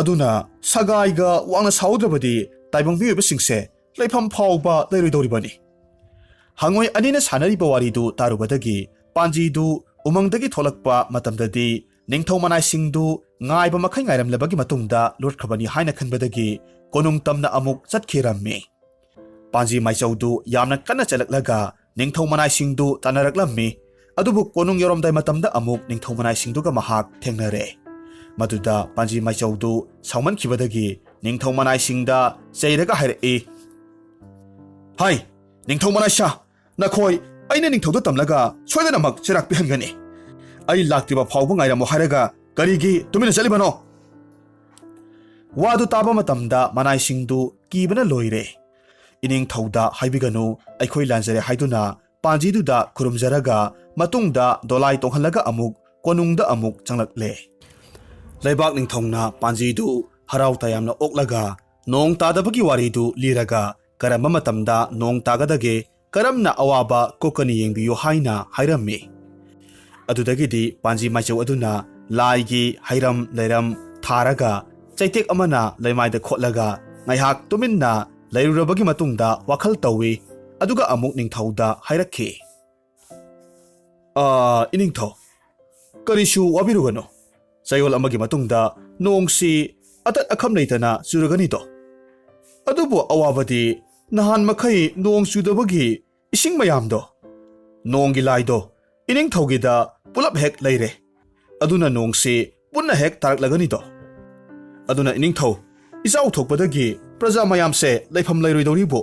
ꯑꯗꯨꯅ ꯁꯒꯥꯏꯒ ꯋꯥꯡꯅ ꯁꯥꯎꯗ꯭ꯔꯕꯗꯤ ꯇꯥꯏꯕꯪ ꯃꯤꯑꯣꯏꯕꯁꯤꯡꯁꯦ ꯂꯩꯐꯝ ꯐꯥꯎꯕ ꯂꯩꯔꯣꯏꯗꯧꯔꯤꯕꯅꯤ." ꯍꯪꯉꯣꯏ ꯑꯅꯤꯅ ꯁꯥꯟꯅꯔꯤꯕ ꯋꯥꯔꯤꯗꯨ ꯇꯥꯔꯨꯕꯗꯒꯤ ꯄꯥꯟꯖꯤꯗꯨ ꯎꯃꯪꯗꯒꯤ ꯊꯣꯛꯂꯛꯄ ꯃꯇꯝꯗꯗꯤ ꯅꯤꯡꯊꯧ ꯃꯅꯥꯏꯁꯤꯡꯗꯨ ꯉꯥꯏꯕ ꯃꯈꯩ ꯉꯥꯏꯔꯝꯂꯕꯒꯤ ꯃꯇꯨꯡꯗ ꯂꯣꯠꯈ꯭ꯔꯕꯅꯤ ꯍꯥꯏꯅ ꯈꯟꯕꯗꯒꯤ ꯀꯣꯅꯨꯡꯇꯝꯅ ꯑꯃꯨꯛ ꯆꯠꯈꯤꯔꯝꯃꯤ꯫ ꯄꯥꯟꯖꯤ ꯃꯥꯏꯆꯧꯗꯨ ꯌꯥꯝꯅ ꯀꯟꯅ ꯆꯠꯂꯛꯂꯒ ꯅꯤꯡꯊꯧ ꯃꯅꯥꯏꯁꯤꯡꯗꯨ ꯇꯥꯟꯅꯔꯛꯂꯝꯃꯤ꯫ ꯑꯗꯨꯕꯨ ꯀꯣꯅꯨꯡ ꯌꯧꯔꯝꯗꯥꯏ ꯃꯇꯝꯗ ꯑꯃꯨꯛ ꯅꯤꯡꯊꯧ ꯃꯅꯥꯏꯁꯤꯡꯗꯨꯒ ꯃꯍꯥꯛ ꯊꯦꯡꯅꯔꯦ꯫ ꯃꯗꯨꯗ ꯄꯥꯟꯖꯤ ꯃꯥꯏꯆꯧꯗꯨ ꯁꯥꯎꯃꯟꯈꯤꯕꯗꯒꯤ ꯅꯤꯡꯊꯧ ꯃꯅꯥꯏꯁꯤꯡꯗ ꯆꯩꯔꯒ ꯍꯥꯏꯔꯛꯏ, "ꯍꯥꯏ, ꯅꯤꯡꯊꯧ ꯃꯅꯥꯏꯁꯥ, ꯅꯈꯣꯏ ꯑꯩꯅ ꯅꯤꯡꯊꯧꯗ ꯇꯝꯂꯒ ꯁꯣꯏꯗꯅꯃꯛ ꯆꯩꯔꯥꯛ ꯄꯤꯍꯟꯒꯅꯤ꯫ ꯑꯩ ꯂꯥꯛꯇ꯭ꯔꯤꯕ ꯐꯥꯎꯕ ꯉꯥꯏꯔꯝꯃꯣ ꯍꯥꯏꯔꯒ ꯀꯔꯤꯒꯤ ꯇꯨꯃꯤꯟꯅ ꯆꯠꯂꯤꯕꯅꯣ?" ꯋꯥꯗꯨ ꯇꯥꯕ ꯃꯇꯝꯗ ꯃꯅꯥꯏꯁꯤꯡꯗꯨ ꯀꯤꯕꯅ ꯂꯣꯏꯔꯦ꯫ "ꯏꯅꯤꯡꯊꯧꯗ ꯍꯥꯏꯕꯤꯒꯅꯨ, ꯑꯩꯈꯣꯏ ꯂꯥꯟꯖꯔꯦ" ꯍꯥꯏꯗꯨꯅ ꯄꯥꯟꯖꯤꯗꯨꯗ ꯈꯨꯔꯨꯝꯖꯔꯒ ꯃꯇꯨꯡꯗ ꯗꯣꯂꯥꯏ ꯇꯣꯡꯍꯜꯂꯒ ꯑꯃꯨꯛ ꯀꯣꯅꯨꯡꯗ ꯑꯃꯨꯛ ꯆꯪꯂꯛꯂꯦ꯫ ꯂꯩꯕꯥꯛ ꯅꯤꯡꯊꯧꯅ ꯄꯥꯟꯖꯤꯗꯨ ꯍꯔꯥꯎ ꯇꯌꯥꯝꯅ ꯑꯣꯛꯂꯒ ꯅꯣꯡ ꯇꯥꯗꯕꯒꯤ ꯋꯥꯔꯤꯗꯨ ꯂꯤꯔꯒ ꯀꯔꯝꯕ ꯃꯇꯝꯗ ꯅꯣꯡ ꯇꯥꯒꯗꯒꯦ, ꯀꯔꯝꯅ ꯑꯋꯥꯕ ꯀꯣꯛꯀꯅꯤ ꯌꯦꯡꯕꯤꯌꯨ ꯍꯥꯏꯅ ꯍꯥꯏꯔꯝꯃꯤ꯫ ꯑꯗꯨꯗꯒꯤꯗꯤ ꯄꯥꯟꯖꯤ ꯃꯥꯏꯆꯧ ꯑꯗꯨꯅ ꯂꯥꯏꯒꯤ ꯍꯩꯔꯝ ꯂꯩꯔꯝ ꯊꯥꯔꯒ ꯆꯩꯇꯦꯛ ꯑꯃꯅ ꯂꯩꯃꯥꯏꯗ ꯈꯣꯠꯂꯒ ꯉꯥꯏꯍꯥꯛ ꯇꯨꯃꯤꯟꯅ ꯂꯩꯔꯨꯔꯕꯒꯤ ꯃꯇꯨꯡꯗ ꯋꯥꯈꯜ ꯇꯧꯏ꯫ ꯑꯗꯨꯒ ꯑꯃꯨꯛ ꯅꯤꯡꯊꯧꯗ ꯍꯥꯏꯔꯛꯈꯤ, "ꯏꯅꯤꯡꯊꯧ, ꯀꯔꯤꯁꯨ ꯋꯥꯕꯤꯔꯨꯒꯅꯨ, ꯆꯌꯣꯜ ꯑꯃꯒꯤ ꯃꯇꯨꯡꯗ ꯅꯣꯡꯁꯤ ꯑꯇꯠ ꯑꯈꯝ ꯂꯩꯇꯅ ꯆꯨꯔꯒꯅꯤꯗꯣ꯫ ꯑꯗꯨꯕꯨ ꯑꯋꯥꯕꯗꯤ ꯅꯍꯥꯟ ꯃꯈꯩ ꯅꯣꯡ ꯆꯨꯗꯕꯒꯤ ꯏꯁꯤꯡ ꯃꯌꯥꯝꯗꯣ, ꯅꯣꯡꯒꯤ ꯂꯥꯏꯗꯣ ꯏꯅꯤꯡꯊꯧꯒꯤꯗ ꯄꯨꯂꯞ ꯍꯦꯛ ꯂꯩꯔꯦ꯫ ꯑꯗꯨꯅ ꯅꯣꯡꯁꯤ ꯄꯨꯟꯅ ꯍꯦꯛ ꯇꯥꯔꯛꯂꯒꯅꯤꯗꯣ꯫ ꯑꯗꯨꯅ ꯏꯅꯤꯡꯊꯧ, ꯏꯆꯥꯎ ꯊꯣꯛꯄꯗꯒꯤ ꯄ꯭ꯔꯖꯥ ꯃꯌꯥꯝꯁꯦ ꯂꯩꯐꯝ ꯂꯩꯔꯣꯏꯗꯧꯔꯤꯕꯨ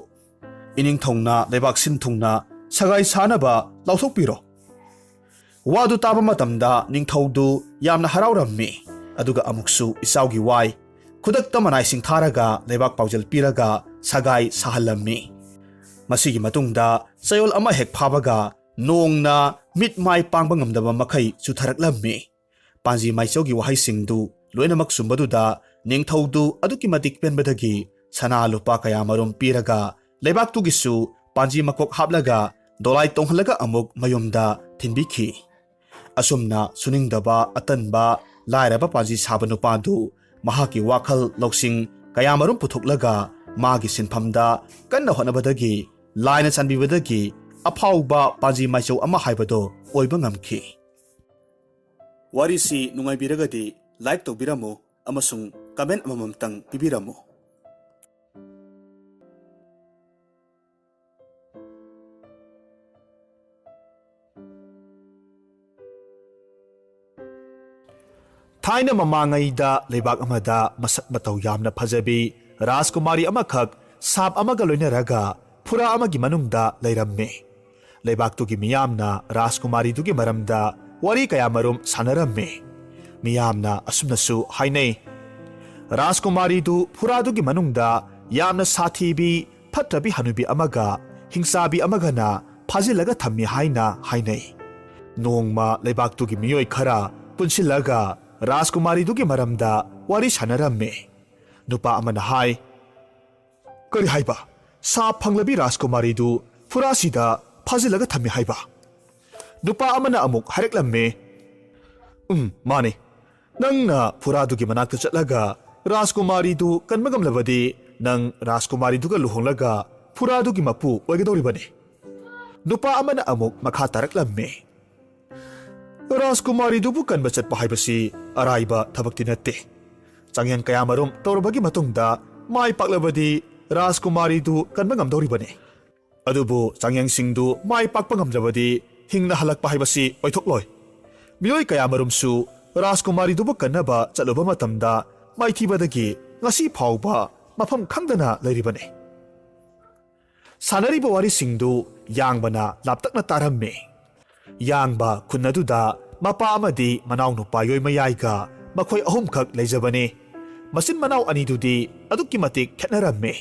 ꯏꯅꯤꯡꯊꯧꯅ ꯂꯩꯕꯥꯛ ꯁꯤꯟ ꯊꯨꯡꯅ ꯁꯒꯥꯏ ꯁꯥꯅꯕ ꯂꯥꯎꯊꯣꯛꯄꯤꯔꯣ." Wadu taba matamda ningthaudu yamna haraurammi aduga amuksu isaugi wai khudakta manai sing tharaga lebak paujal piraga sagai sahalammi masigi matungda sayol ama hek phabaga nongna mit mai pangba ngamdaba makhai chutharaklammi panji maichogi wahai singdu loinamak sumbaduda ningthaudu aduki matik penbadagi sana lupa kaya marum piraga lebak tugisu panji makok haplaga dolai tonghalaga amuk mayumda thinbikhi asumna suningdaba atanba lairaba panji saba nupadu mahaki wakhal loksing kaya marum puthuklaga magi sinphamda kanna honabadagi laina chanbibadagi aphauba panji maichau ama haibado oiba ngamkhi warisi nungai biragadi like tobiramo amasung comment amamamtang pibiramo Thaina mamangaida lebak amada masak matau yamna phajabi Rajkumari amakhak sap amaga loinaraga phura amagi manungda leiramme lebak tugi miyamna Rajkumari tugi maramda wari kaya marum sanaramme miyamna asumnasu hainai Rajkumari tu phura tugi manungda yamna sathibi phatrabi hanubi amaga hingsabi amagana phajilaga thammi haina hainai nongma lebak tugi miyoi khara punsilaga Rajkumari dugi maramda wari sanaramme nupa amana hai kari haiba sa phanglabi Rajkumari du furasida phajilaga thammi haiba nupa amana amuk hareklamme mane nangna fura dugi manakta chatlaga Rajkumari du kanmagamlabadi nang Rajkumari duga luhonglaga fura dugi mapu oigedoribane nupa amana amuk makha taraklamme Rajkumari dubu kan bachat pahaibasi araiba thabakti natte changyan kaya marum torabagi matungda mai paklabadi Rajkumari du kan mangamdori bane adubu changyang singdu mai pakpa ngamlabadi hingna halak pahaibasi oithokloi mioi kaya marum su Rajkumari dubu kanaba chaloba matamda mai thibadagi ngasi phauba mafam khangdana leiribane sanariba wari singdu yangbana laptakna taramme Yangba kunaduda mapa amadi manaw nupa yoy mayayga makoy ahumkak leizabane masin manaw anidudi aduki matik khetnaramme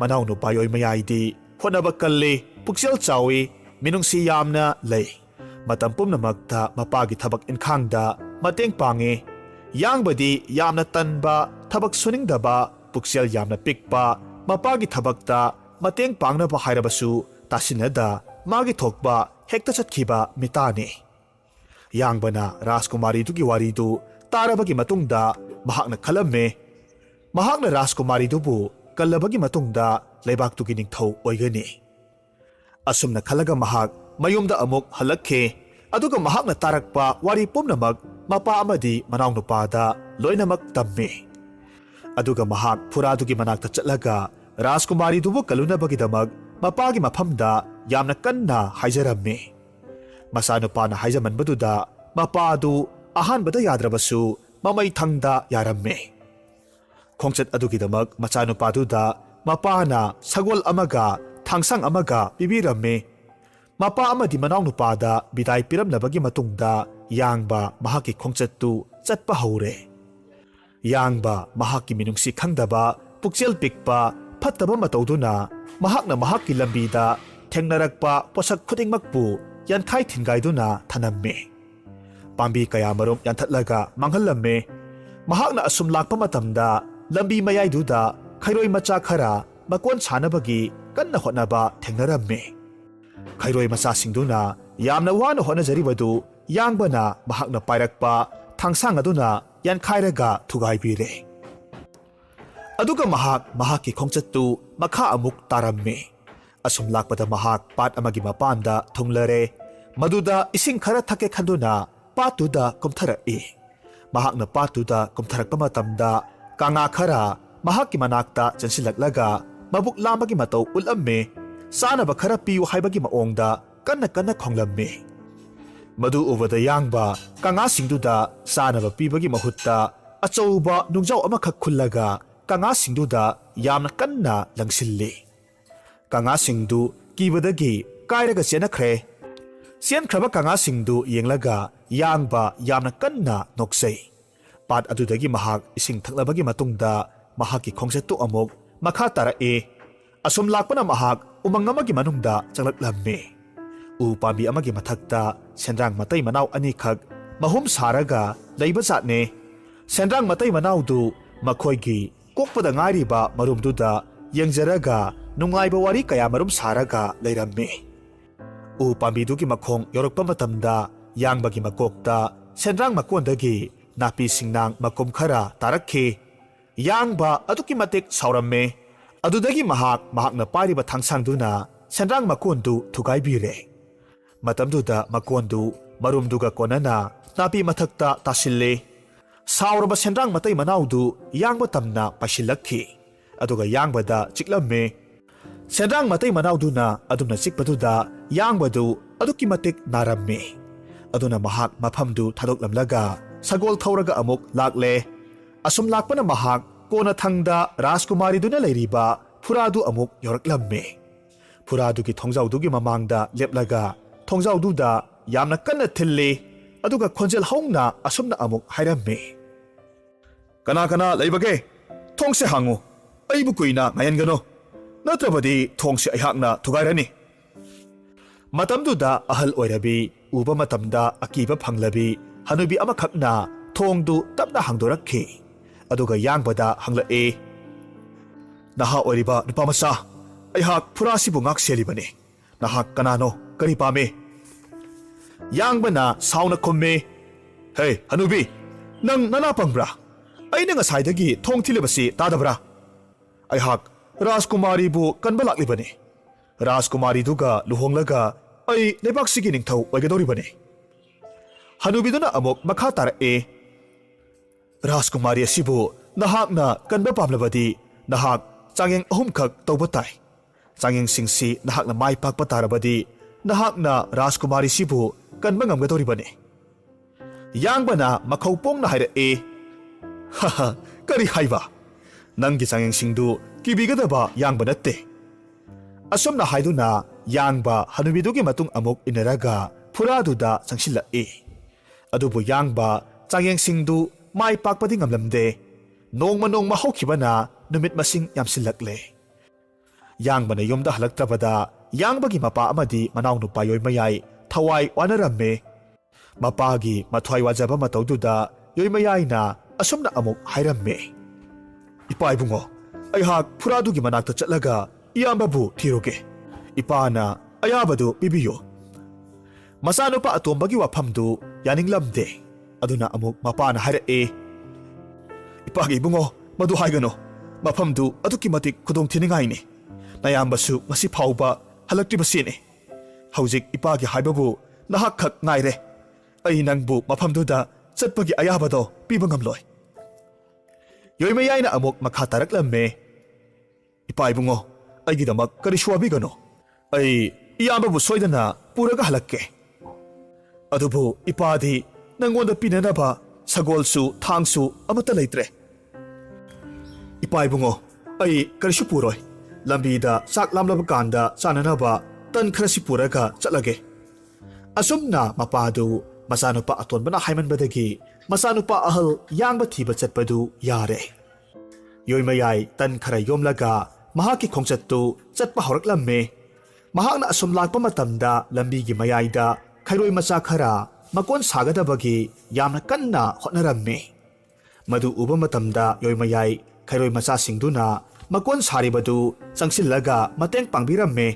manaw nupa yoy mayaydi honaba kalle puksel chawi minung si yamna lay matam pumnamakta mapagi thabak inkhangda mateng pange yangbadi yamna tanba thabak suningdaba puksel yamna pikpa mapagi thabakta mateng pangnaba hairabasu tasinada magi thokba hekta chatkiba mitane yangbana Rajkumari dugi wari du tarabagi matungda mahakna khalamme mahakna Rajkumari dubu kallabagi matungda leibak tugi ningthau oigani asumna khalaga mahak mayumda amuk halakhe aduga mahakna tarakpa wari pumnamak mapa amadi manaw nupada loinamak tamme aduga mahak phura dugi manakta chatlaga Rajkumari dubu kalunabagidamag mapagi maphamda yamna kanna haijaramme masano pa na haijaman baduda mapadu ahanbada yadrabasu mamay thangda yaramme khongchat adugidamak machano paduda mapana sagol amaga thangsang amaga pibiramme mapa amadi manaw nupada bidai piramnabagi matungda yangba mahaki khongchattu chatpa haure yangba mahaki minungsi khangdaba puksel pikpa phattaba matawduna mahakna mahaki lambida tengnarakpa posak khudingmakpu yanthai thingaiduna thanamme pambi kaya marum yanthatlaga manghallamme mahakna asum lakpa matamda lambi mayaiduda khairoi macha khara makon chanabagi kanna hotnaba thengnaramme khairoi macha singduna yamna wana honajaribadu yangbana mahakna pairakpa thangsang aduna yankhairaga thugaibire aduga mahaki khongchattu makha amuk taramme asum lakpada mahak pat amagi mapanda thunglare maduda ising khara thake khanduna patuda kumtharai mahakna patuda kumtharakpa matamda kanga khara mahaki manakta chansilaklaga mabuk lamagi matau ulamme sanaba khara piu haibagi maongda kanna khonglamme madu ubada yangba kanga singduda sanaba pibagi mahutta achauba nungjau amakhak khullaga kanga singduda yamna kanna langsilli kanga singdu kibadagi kairaga chenakhre ꯆꯦꯟꯈ꯭ꯔꯕ ꯀꯪꯉꯥꯁꯤꯡꯗꯨ ꯌꯦꯡꯂꯒ ꯌꯥꯡꯕ ꯌꯥꯝꯅ ꯀꯟꯅ ꯅꯣꯛꯆꯩ꯫ ꯄꯥꯠ ꯑꯗꯨꯗꯒꯤ ꯃꯍꯥꯛ ꯏꯁꯤꯡ ꯊꯛꯂꯕꯒꯤ ꯃꯇꯨꯡꯗ ꯃꯍꯥꯛꯀꯤ ꯈꯣꯡꯆꯠꯇꯨ ꯑꯃꯨꯛ ꯃꯈꯥ ꯇꯥꯔꯛꯏ꯫ ꯑꯁꯨꯝ ꯂꯥꯛꯄꯅ ꯃꯍꯥꯛ ꯎꯃꯪ ꯑꯃꯒꯤ ꯃꯅꯨꯡꯗ ꯆꯪꯂꯛꯂꯝꯃꯤ꯫ ꯎ ꯄꯥꯝꯕꯤ ꯑꯃꯒꯤ ꯃꯊꯛꯇ ꯁꯦꯟꯗ꯭ꯔꯥꯡ ꯃꯇꯩ ꯃꯅꯥꯎ ꯑꯅꯤꯈꯛ ꯃꯍꯨꯝ ꯁꯥꯔꯒ ꯂꯩꯕ ꯖꯥꯠꯅꯤ꯫ ꯁꯦꯟꯗ꯭ꯔꯥꯡ ꯃꯇꯩ ꯃꯅꯥꯎꯗꯨ ꯃꯈꯣꯏꯒꯤ ꯀꯣꯛꯄꯗ ꯉꯥꯏꯔꯤꯕ ꯃꯔꯨꯝꯗꯨꯗ ꯌꯦꯡꯖꯔꯒ ꯅꯨꯡꯉꯥꯏꯕ ꯋꯥꯔꯤ ꯀꯌꯥꯃꯔꯨꯝ ꯁꯥꯔꯒ ꯂꯩꯔꯝꯃꯤ꯫ ꯎ ꯄꯥꯝꯕꯤꯗꯨꯒꯤ ꯃꯈꯣꯡ ꯌꯧꯔꯛꯄ ꯃꯇꯝꯗ ꯌꯥꯡꯕꯒꯤ ꯃꯀꯣꯛꯇ ꯁꯦꯟꯗ꯭ꯔꯥꯡ ꯃꯀꯣꯟꯗꯒꯤ ꯅꯥꯄꯤ ꯁꯤꯡꯅꯥꯡ ꯃꯀꯨꯝ ꯈꯔ ꯇꯥꯔꯛꯈꯤ꯫ ꯌꯥꯡꯕ ꯑꯗꯨꯛꯀꯤ ꯃꯇꯤꯛ ꯁꯥꯎꯔꯝꯃꯤ꯫ ꯑꯗꯨꯗꯒꯤ ꯃꯍꯥꯛꯅ ꯄꯥꯏꯔꯤꯕ ꯊꯥꯡꯁꯥꯡꯗꯨꯅ ꯁꯦꯟꯗ꯭ꯔꯥꯡ ꯃꯀꯣꯟꯗꯨ ꯊꯨꯒꯥꯏꯕꯤꯔꯦ꯫ ꯃꯇꯝꯗꯨꯗ ꯃꯀꯣꯟꯗꯨ ꯃꯔꯨꯝꯗꯨꯒ ꯀꯣꯟꯅꯅ ꯅꯥꯄꯤ ꯃꯊꯛꯇ ꯇꯥꯁꯤꯜꯂꯤ꯫ ꯁꯥꯎꯔꯕ ꯁꯦꯟꯗ꯭ꯔꯥꯡ ꯃꯇꯩ ꯃꯅꯥꯎꯗꯨ ꯌꯥꯡꯕ ꯇꯝꯅ ꯄꯥꯏꯁꯤꯜꯂꯛꯈꯤ ꯑꯗꯨꯒ ꯌꯥꯡꯕꯗ ꯆꯤꯛꯂꯝꯃꯤ꯫ ꯁꯦꯟꯗ꯭ꯔꯥꯡ ꯃꯇꯩ ꯃꯅꯥꯎꯗꯨꯅ ꯑꯗꯨꯝꯅ ꯆꯤꯛꯄꯗꯨꯗ ꯌꯥꯡꯕꯗꯨ ꯑꯗꯨꯛꯀꯤ ꯃꯇꯤꯛ ꯅꯥꯔꯝꯃꯤ꯫ ꯑꯗꯨꯅ ꯃꯍꯥꯛ ꯃꯐꯝꯗꯨ ꯊꯥꯗꯣꯛꯂꯝꯂꯒ ꯁꯒꯣꯜ ꯊꯧꯔꯒ ꯑꯃꯨꯛ ꯂꯥꯛꯂꯦ꯫ ꯑꯁꯨꯝ ꯂꯥꯛꯄꯅ ꯃꯍꯥꯛ ꯀꯣꯟꯅꯊꯪꯗ ꯔꯥꯖꯀꯨꯃꯥꯔꯤꯗꯨꯅ ꯂꯩꯔꯤꯕ ꯐꯨꯔꯥꯗꯨ ꯑꯃꯨꯛ ꯌꯧꯔꯛꯂꯝꯃꯤ꯫ ꯐꯨꯔꯥꯗꯨꯒꯤ ꯊꯣꯡꯖꯥꯎꯗꯨꯒꯤ ꯃꯃꯥꯡꯗ ꯂꯦꯞꯂꯒ ꯊꯣꯡꯖꯥꯎꯗꯨꯗ ꯌꯥꯝꯅ ꯀꯟꯅ ꯊꯤꯜꯂꯤ ꯑꯗꯨꯒ ꯈꯣꯟꯖꯦꯜ ꯍꯧꯅ ꯑꯁꯨꯝꯅ ꯑꯃꯨꯛ ꯍꯥꯏꯔꯝꯃꯤ꯫ ꯀꯅꯥ ꯀꯅꯥ ꯂꯩꯕꯒꯦ? ꯊꯣꯡꯁꯦ ꯍꯥꯡꯉꯨ, ꯑꯩꯕꯨ ꯀꯨꯏꯅ ꯉꯥꯏꯍꯟꯒꯅꯨ, ꯅꯠꯇ꯭ꯔꯕꯗꯤ ꯊꯣꯡꯁꯦ ꯑꯩꯍꯥꯛꯅ ꯊꯨꯒꯥꯏꯔꯅꯤ꯫ ꯃꯇꯝꯗꯨꯗ ꯑꯍꯜ ꯑꯣꯏꯔꯕꯤ ꯎꯕ ꯃꯇꯝꯗ ꯑꯀꯤꯕ ꯐꯪꯂꯕꯤ ꯍꯅꯨꯕꯤ ꯑꯃꯈꯛꯅ ꯊꯣꯡꯗꯨ ꯇꯞꯅ ꯍꯥꯡꯗꯣꯔꯛꯈꯤ ꯑꯗꯨꯒ ꯌꯥꯡꯕꯗ ꯍꯪꯂꯛꯏ꯫ ꯅꯍꯥ ꯑꯣꯏꯔꯤꯕ ꯅꯨꯄꯥꯃꯆꯥ, ꯑꯩꯍꯥꯛ ꯐꯨꯔꯥꯁꯤꯕꯨ ꯉꯥꯛ ꯁꯦꯜꯂꯤꯕꯅꯤ꯫ ꯅꯍꯥꯛ ꯀꯅꯥꯅꯣ? ꯀꯔꯤ ꯄꯥꯝꯃꯤ? ꯌꯥꯡꯕꯅ ꯁꯥꯎꯅ ꯈꯨꯝꯃꯤ꯫ ꯍꯦ ꯍꯅꯨꯕꯤ, ꯅꯪ ꯅꯅꯥ ꯄꯪꯕ꯭ꯔꯥ? ꯑꯩꯅ ꯉꯁꯥꯏꯗꯒꯤ ꯊꯣꯡ ꯊꯤꯜꯂꯤꯕꯁꯤ ꯇꯥꯗꯕ꯭ꯔꯥ? ꯑꯩꯍꯥꯛ ꯔꯥꯖꯀꯨꯃꯥꯔꯤꯕꯨ ꯀꯟꯕ ꯂꯥꯛꯂꯤꯕꯅꯤ꯫ ꯔꯥꯖꯀꯨꯃꯥꯔꯤꯗꯨꯒ ꯂꯨꯍꯣꯡꯂꯒ ꯑꯩ ꯂꯩꯕꯥꯛꯁꯤꯒꯤ ꯅꯤꯡꯊꯧ ꯑꯣꯏꯒꯗꯧꯔꯤꯕꯅꯤ꯫ ꯍꯅꯨꯕꯤꯗꯨꯅ ꯑꯃꯨꯛ ꯃꯈꯥ ꯇꯥꯔꯛꯏ꯫ ꯔꯥꯖꯀꯨꯃꯥꯔꯤ ꯑꯁꯤꯕꯨ ꯅꯍꯥꯛꯅ ꯀꯟꯕ ꯄꯥꯝꯂꯕꯗꯤ ꯅꯍꯥꯛ ꯆꯥꯡꯌꯦꯡ 3ꯈꯛ ꯇꯧꯕ ꯇꯥꯏ꯫ ꯆꯥꯡꯌꯦꯡꯁꯤꯡꯁꯤ ꯅꯍꯥꯛꯅ ꯃꯥꯏ ꯄꯥꯛꯄ ꯇꯥꯔꯕꯗꯤ ꯅꯍꯥꯛꯅ ꯔꯥꯖꯀꯨꯃꯥꯔꯤꯁꯤꯕꯨ ꯀꯟꯕ ꯉꯝꯒꯗꯧꯔꯤꯕꯅꯤ꯫ ꯌꯥꯡꯕꯅ ꯃꯈꯧ ꯄꯣꯡꯅ ꯍꯥꯏꯔꯛꯏ꯫ ꯍꯥꯍꯥ, ꯀꯔꯤ ꯍꯥꯏꯕ? ꯅꯪꯒꯤ ꯆꯥꯡꯌꯦꯡꯁꯤꯡꯗꯨ ꯀꯤꯕꯤꯒꯗꯕ ꯌꯥꯡꯕ ꯅꯠꯇꯦ꯫ ꯑꯁꯨꯝꯅ ꯍꯥꯏꯗꯨꯅ ꯌꯥꯡꯕ ꯍꯅꯨꯕꯤꯗꯨꯒꯤ ꯃꯇꯨꯡ ꯑꯃꯨꯛ ꯏꯟꯅꯔꯒ ꯐꯨꯔꯥꯗꯨꯗ ꯆꯪꯁꯤꯜꯂꯛꯏ꯫ ꯑꯗꯨꯕꯨ ꯌꯥꯡꯕ ꯆꯥꯡꯌꯦꯡꯁꯤꯡꯗꯨ ꯃꯥꯏ ꯄꯥꯛꯄꯗꯤ ꯉꯝꯂꯝꯗꯦ꯫ ꯅꯣꯡꯃ ꯅꯣꯡꯃ ꯍꯧꯈꯤꯕꯅ ꯅꯨꯃꯤꯠ ꯃꯁꯤꯡ ꯌꯥꯝꯁꯤꯜꯂꯛꯂꯦ꯫ ꯌꯥꯡꯕꯅ ꯌꯨꯝꯗ ꯍꯜꯂꯛꯇ꯭ꯔꯕꯗ ꯌꯥꯡꯕꯒꯤ ꯃꯄꯥ ꯑꯃꯗꯤ ꯃꯅꯥꯎꯅꯨꯄꯥ ꯌꯣꯏꯃꯌꯥꯏ ꯊꯋꯥꯏ ꯋꯥꯅꯔꯝꯃꯤ꯫ ꯃꯄꯥꯒꯤ ꯃꯊ꯭ꯋꯥꯏ ꯋꯥꯖꯕ ꯃꯇꯧꯗꯨꯗ ꯌꯣꯏꯃꯌꯥꯏꯅ ꯑꯁꯨꯝꯅ ꯑꯃꯨꯛ ꯍꯥꯏꯔꯝꯃꯤ꯫ ꯏꯄꯥ ꯏꯕꯨꯡꯉꯣ, ꯑꯩꯍꯥꯛ ꯐꯨꯔꯥꯗꯨꯒꯤ ꯃꯅꯥꯛꯇ ꯆꯠꯂꯒ ꯏꯌꯥꯝꯕꯕꯨ ꯊꯤꯔꯨꯒꯦ꯫ ꯏꯄꯥꯅ ꯑꯌꯥꯕꯗꯨ ꯄꯤꯕꯤꯌꯨ꯫ ꯃꯆꯥꯅꯨꯄꯥ ꯑꯇꯣꯝꯕꯒꯤ ꯋꯥꯐꯝꯗꯨ ꯌꯥꯅꯤꯡꯂꯝꯗꯦ꯫ ꯑꯗꯨꯅ ꯑꯃꯨꯛ ꯃꯄꯥꯅ ꯍꯥꯏꯔꯛꯏ꯫ ꯏꯄꯥꯒꯤ ꯏꯕꯨꯡꯉꯣ, ꯃꯗꯨ ꯍꯥꯏꯒꯅꯨ꯫ ꯃꯐꯝꯗꯨ ꯑꯗꯨꯛꯀꯤ ꯃꯇꯤꯛ ꯈꯨꯗꯣꯡꯊꯤꯅꯤꯡꯉꯥꯏꯅꯤ꯫ ꯅꯌꯥꯝꯕꯁꯨ ꯉꯁꯤ ꯐꯥꯎꯕ ꯍꯜꯂꯛꯇ꯭ꯔꯤꯕꯁꯤꯅꯤ꯫ ꯍꯧꯖꯤꯛ ꯏꯄꯥꯒꯤ ꯍꯥꯏꯕꯕꯨ ꯅꯍꯥꯛꯈꯛ ꯉꯥꯏꯔꯦ꯫ ꯑꯩ ꯅꯪꯕꯨ ꯃꯐꯝꯗꯨꯗ ꯆꯠꯄꯒꯤ ꯑꯌꯥꯕꯗꯣ ꯄꯤꯕ ꯉꯝꯂꯣꯏ꯫ ꯌꯣꯏꯃꯌꯥꯏꯅ ꯑꯃꯨꯛ ꯃꯈꯥ ꯇꯥꯔꯛꯂꯝꯃꯤ꯫ ꯏꯄꯥ ꯏꯕꯨꯡꯉꯣ, ꯑꯩꯒꯤꯗꯃꯛ ꯀꯔꯤꯁꯨ ꯋꯥꯕꯤꯒꯅꯨ꯫ ꯑꯩ ꯏꯌꯥꯝꯕꯕꯨ ꯁꯣꯏꯗꯅ ꯄꯨꯔꯒ ꯍꯜꯂꯛꯀꯦ꯫ ꯑꯗꯨꯕꯨ ꯏꯄꯥꯗꯤ ꯅꯪꯉꯣꯟꯗ ꯄꯤꯅꯅꯕ ꯁꯒꯣꯜꯁꯨ ꯊꯥꯡꯁꯨ ꯑꯃꯠꯇ ꯂꯩꯇ꯭ꯔꯦ꯫ ꯏꯄꯥ ꯏꯕꯨꯡꯉꯣ, ꯑꯩ ꯀꯔꯤꯁꯨ ꯄꯨꯔꯣꯏ꯫ ꯂꯝꯕꯤꯗ ꯆꯥꯛ ꯂꯥꯝꯂꯕ ꯀꯥꯟꯗ ꯆꯥꯅꯅꯕ ꯇꯟ ꯈꯔꯁꯤ ꯄꯨꯔꯒ ꯆꯠꯂꯒꯦ꯫ ꯑꯁꯨꯝꯅ ꯃꯄꯥꯗꯨ ꯃꯆꯥꯅꯨꯄꯥ ꯑꯇꯣꯟꯕꯅ ꯍꯥꯏꯃꯟꯕꯗꯒꯤ ꯃꯆꯥꯅꯨꯄꯥ ꯑꯍꯜ ꯌꯥꯡꯕ ꯊꯤꯕ ꯆꯠꯄꯗꯨ ꯌꯥꯔꯦ꯫ ꯌꯣꯏꯃꯌꯥꯏ ꯇꯟ ꯈꯔ ꯌꯣꯝꯂꯒ ꯃꯍꯥꯛꯀꯤ ꯈꯣꯡꯆꯠꯇꯨ ꯆꯠꯄ ꯍꯧꯔꯛꯂꯝꯃꯤ꯫ ꯃꯍꯥꯛꯅ ꯑꯁꯨꯝ ꯂꯥꯛꯄ ꯃꯇꯝꯗ ꯂꯝꯕꯤꯒꯤ ꯃꯌꯥꯏꯗ ꯈꯩꯔꯣꯏ ꯃꯆꯥ ꯈꯔ ꯃꯀꯣꯟ ꯁꯥꯒꯗꯕꯒꯤ ꯌꯥꯝꯅ ꯀꯟꯅ ꯍꯣꯠꯅꯔꯝꯃꯤ꯫ ꯃꯗꯨ ꯎꯕ ꯃꯇꯝꯗ ꯌꯣꯏꯃꯌꯥꯏ ꯈꯩꯔꯣꯏ ꯃꯆꯥꯁꯤꯡꯗꯨꯅ ꯃꯀꯣꯟ ꯁꯥꯔꯤꯕꯗꯨ ꯆꯪꯁꯤꯜꯂꯒ ꯃꯇꯦꯡ ꯄꯥꯡꯕꯤꯔꯝꯃꯤ꯫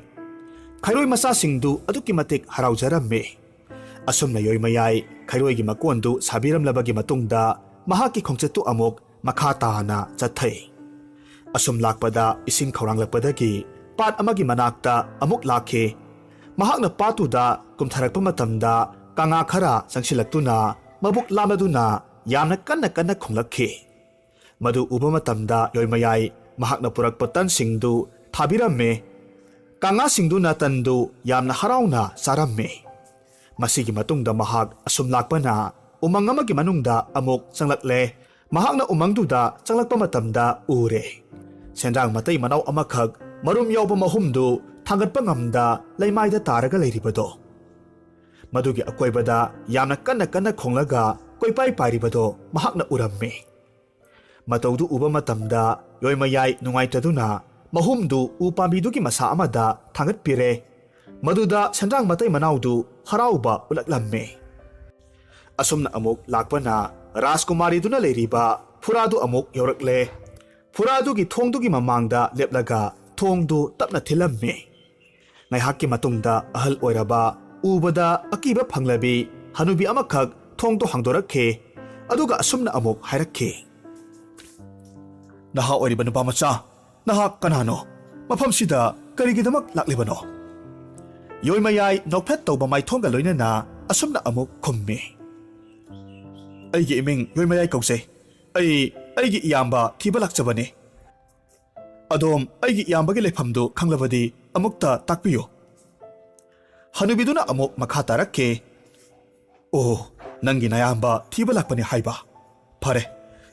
ꯈꯩꯔꯣꯏ ꯃꯆꯥꯁꯤꯡꯗꯨ ꯑꯗꯨꯛꯀꯤ ꯃꯇꯤꯛ ꯍꯔꯥꯎꯖꯔꯝꯃꯤ꯫ ꯑꯁꯨꯝꯅ ꯌꯣꯏꯃꯌꯥꯏ ꯈꯩꯔꯣꯏꯒꯤ ꯃꯀꯣꯟꯗꯨ ꯁꯥꯕꯤꯔꯝꯂꯕꯒꯤ ꯃꯇꯨꯡꯗ ꯃꯍꯥꯛꯀꯤ ꯈꯣꯡꯆꯠꯇꯨ ꯑꯃꯨꯛ ꯃꯈꯥ ꯇꯥꯅ ꯆꯠꯊꯩ꯫ ꯑꯁꯨꯝ ꯂꯥꯛꯄꯗ ꯏꯁꯤꯡ ꯈꯧꯔꯥꯡꯂꯛꯄꯗꯒꯤ ꯄꯥꯠ ꯑꯃꯒꯤ ꯃꯅꯥꯛꯇ ꯑꯃꯨꯛ ꯂꯥꯛꯈꯤ꯫ ꯃꯍꯥꯛꯅ ꯄꯥꯠꯇꯨꯗ ꯀꯨꯝꯊꯔꯛꯄ ꯃꯇꯝꯗ ꯀꯪꯉꯥ ꯈꯔ ꯆꯪꯁꯤꯜꯂꯛꯇꯨꯅ ꯃꯕꯨꯛ ꯂꯥꯝꯂꯗꯨꯅ ꯌꯥꯝꯅ ꯀꯟꯅ ꯀꯟꯅ ꯈꯣꯡꯂꯛꯈꯤ꯫ ꯃꯗꯨ ꯎꯕ ꯃꯇꯝꯗ ꯌꯣꯏꯃꯌꯥꯏ ꯃꯍꯥꯛꯅ ꯄꯨꯔꯛꯄ ꯇꯟꯁꯤꯡꯗꯨ ꯊꯥꯕꯤꯔꯝꯃꯤ꯫ ꯀꯪꯉꯥꯁꯤꯡꯗꯨꯅ ꯇꯟꯗꯨ ꯌꯥꯝꯅ ꯍꯔꯥꯎꯅ ꯆꯥꯔꯝꯃꯤ꯫ ꯃꯁꯤꯒꯤ ꯃꯇꯨꯡꯗ ꯃꯍꯥꯛ ꯑꯁꯨꯝ ꯂꯥꯛꯄꯅ ꯎꯃꯪ ꯑꯃꯒꯤ ꯃꯅꯨꯡꯗ ꯑꯃꯨꯛ ꯆꯪꯂꯛꯂꯦ꯫ ꯃꯍꯥꯛꯅ ꯎꯃꯪꯗꯨꯗ ꯆꯪꯂꯛꯄ ꯃꯇꯝꯗ ꯎꯔꯦ ꯁꯦꯟꯗ꯭ꯔꯥꯡ ꯃꯇꯩ ꯃꯅꯥꯎ ꯑꯃꯈꯛ ꯃꯔꯨꯝ ꯌꯥꯎꯕ ꯃꯍꯨꯝꯗꯨ ꯊꯥꯡꯒꯠꯄ ꯉꯝꯗ ꯂꯩꯃꯥꯏꯗ ꯇꯥꯔꯒ ꯂꯩꯔꯤꯕꯗꯣ꯫ Madugi akoibada yamna kanna khonglaga koipai pairibado mahakna uramme. Mataudu uba matamda yoimayai nungaitaduna mahumdu upambidugi masa amada thangatpire. Maduda sandrang matai manaudu harauba ulaklamme. Asumna amuk lakpana Rajkumari duna leiriba Phuradu amuk yorakle. Phuradugi thongdugi mamangda leplaga thongdu tapna thilamme. Ngaihakki matungda ahal oiraba ubada akiba phanglabi hanubi amakhak thongdu hangdorakhe aduga asumna amuk hairakhe. Naha oiriba nupa macha naha kanano mafamsida karigidamak laklibano. Yoimayai nokphet tawba maithongga loinana asumna amuk khummi. Aigi iming yoimayai kause. Aigi iyamba thiba lakchabane. Adom aigi iyambagi leifamdu khanglabadi amukta takpiyo. Hanubiduna amuk makha tarakhe. Oh, nangi nayamba thiba lakpani haiba. Phare,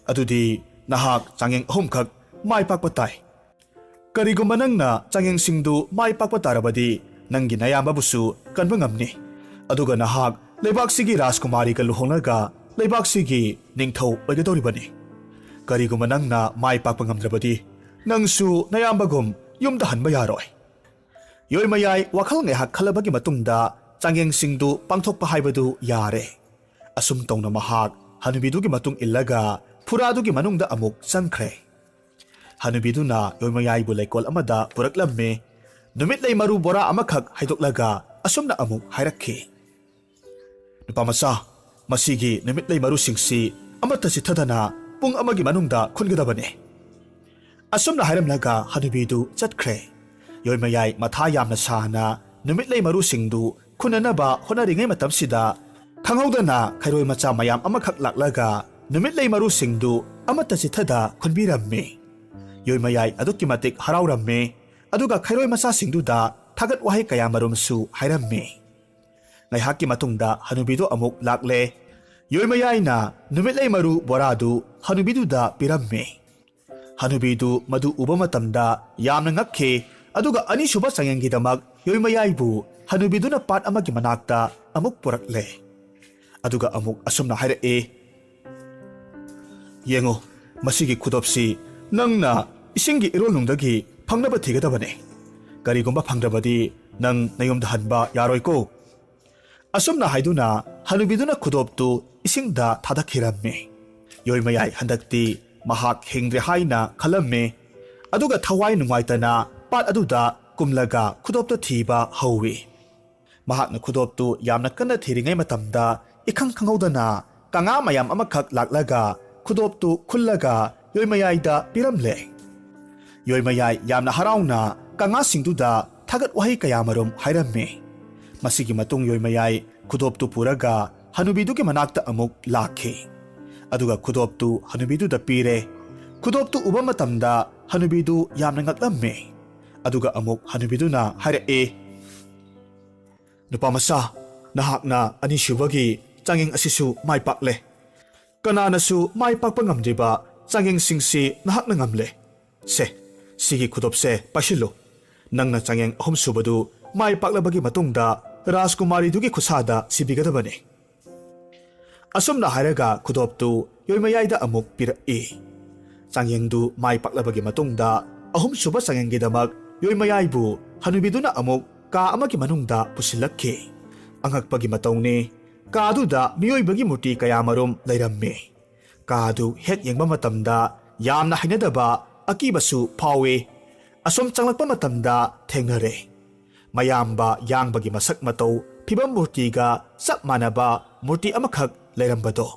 adudi nahak changeng ahumkhak mai pakpa tai. Karigumba nangna changeng singdu mai pakpa tarabadi nangi nayamba busu kanba ngamni. Aduga nahak leibaksigi Rajkumari ka luhongnaga leibaksigi ningthau oigadoribani. Karigumba nangna mai pakpa ngamdrabadi nangsu nayambagum yumda hanba yaroi. Yoimayai wakhal ngaihak khalabagi matungda changyeng singdu pangthokpa haibadu yare. Asum tongna mahak hanubidugi matung illaga Phuradugi manungda amuk changkhre. Hanubiduna yoimayai bu leikol amada puraklamme. Numit lei maru bora amakhak haidoklaga asumna amuk hairakhe. Nupamasa masigi numit lei maru singsi amata sithadana pung amagi manungda khungedabane. Asumna hairamlaga hanubidu chatkre. Yoimayai matha yamna sahana numit lei maru singdu khunanaba honaringai matamsida khanghaudana khairoi macha mayam amakhak laklaga numit lei maru singdu amata sithada khunbiramme. Yoimayai adukki matik harauраmme. Aduga khairoi macha singduda thagat wahai kaya marumsu hairamme. Ngaihakki matungda hanubidu amuk lakle. Yoimayai na numit lei maru boradu hanubiduda piramme. Hanubidu madu uba matamda yamna ngakhe aduga anisuba changengidamak yoimayai bu hanubiduna pat amagi manakta amuk purakle. Aduga amuk asumna hairae. Yengo masigi khudopsi nangna isingi irolnungdagi phangnaba thigadabane. Karigumba phangrabadi nang nayomda hanba yaroiko. Asumna haiduna hanubiduna khudoptu isingda thadakhiramme. Yoimayai handakti mahak hingre haina khalamme. Aduga thawai nungaitana pat aduda kumlaga khudopta thiba hawi. Mahakna khudoptu yamna kanna thiringai matamda ikhang khanghaudana kanga mayam amakhak laklaga khudoptu khullaga yoimayaida piramle. Yoimayai yamna harauna kanga singduda thagat wahai kayamarum hairamme. Masigi matung yoimayai khudoptu puraga hanubidugi manakta amuk lakhe. Aduga khudoptu hanubiduda pire. Khudoptu uba matamda hanubidu yamna ngaklamme. Aduga amuk hanubiduna hairae. Nupamasa nahakna anisubagi changeng asisu mai pakle. Kananasu mai pakpa ngamdriba changeng singsi nahakna ngamle. Se sigi khudopse pasilo. Nangna changeng ahum subadu mai paklabagi matungda Rajkumari dugi khusada sibigadabane. Asumna hairaga khudoptu yoimayaida amuk pirae. Changyengdu mai paklabagi matungda ahum suba changenggidamak yoimayaibu hanubiduna amuk ka amagi manungda pusilakhe. Angakpagi matawni kaduda miyoibagi murti kayamarum lairamme. Kadu hek yengba matamda yamna hainadaba akibasu phawe. Asum changlakpa matamda thengnare. Mayamba yangbagi masak mataw phibam murtiga sak manaba murti amakhak lairambado.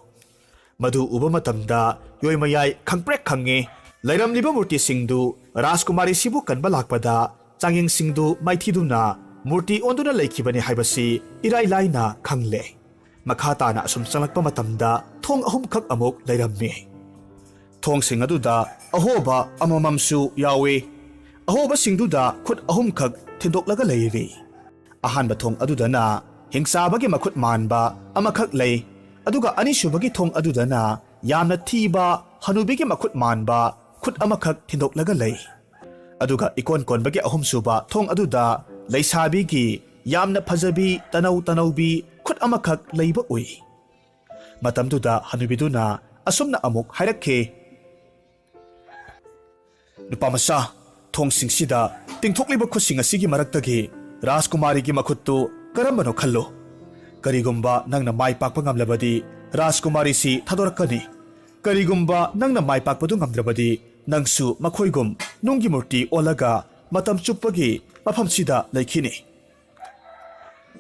Madu uba matamda yoimayai khangprek khange lairamliba murti singdu Rajkumari sibu kanba lakpada changyeng singdu maithiduna murti onduna laikibane haibasi irai laina khangle. Makhatana asum changlakpa matamda thong ahum khak amuk lairamme. Thong sing aduda ahoba amamamsu yawe. Ahoba singduda khut ahum khak thindoklaga leiri. Ahanba thong adudana hingsabagi makhut manba amakhak lei. Aduga anisubagi thong adudana yamna thiba hanubigi makhut manba khut amakhak thindoklaga lei. Aduga ikon konbagi ahum suba thong aduda leisabigi yamna phajabi tanaubi khut amakak leiba ui. Matamduda hanubiduna asumna amuk hairakhe. Nupamasa thong singsida tingthokliba khusing asigi maraktagi Rajkumari gi makhuttu karambano khallo. Karigumba nangna mai pakpa ngamlabadi Rajkumari si thadorakani. Karigumba nangna mai pakpadu ngamdrabadi nangsu makhoigum nunggi murti olaga matam chuppagi mafamsida laikhini.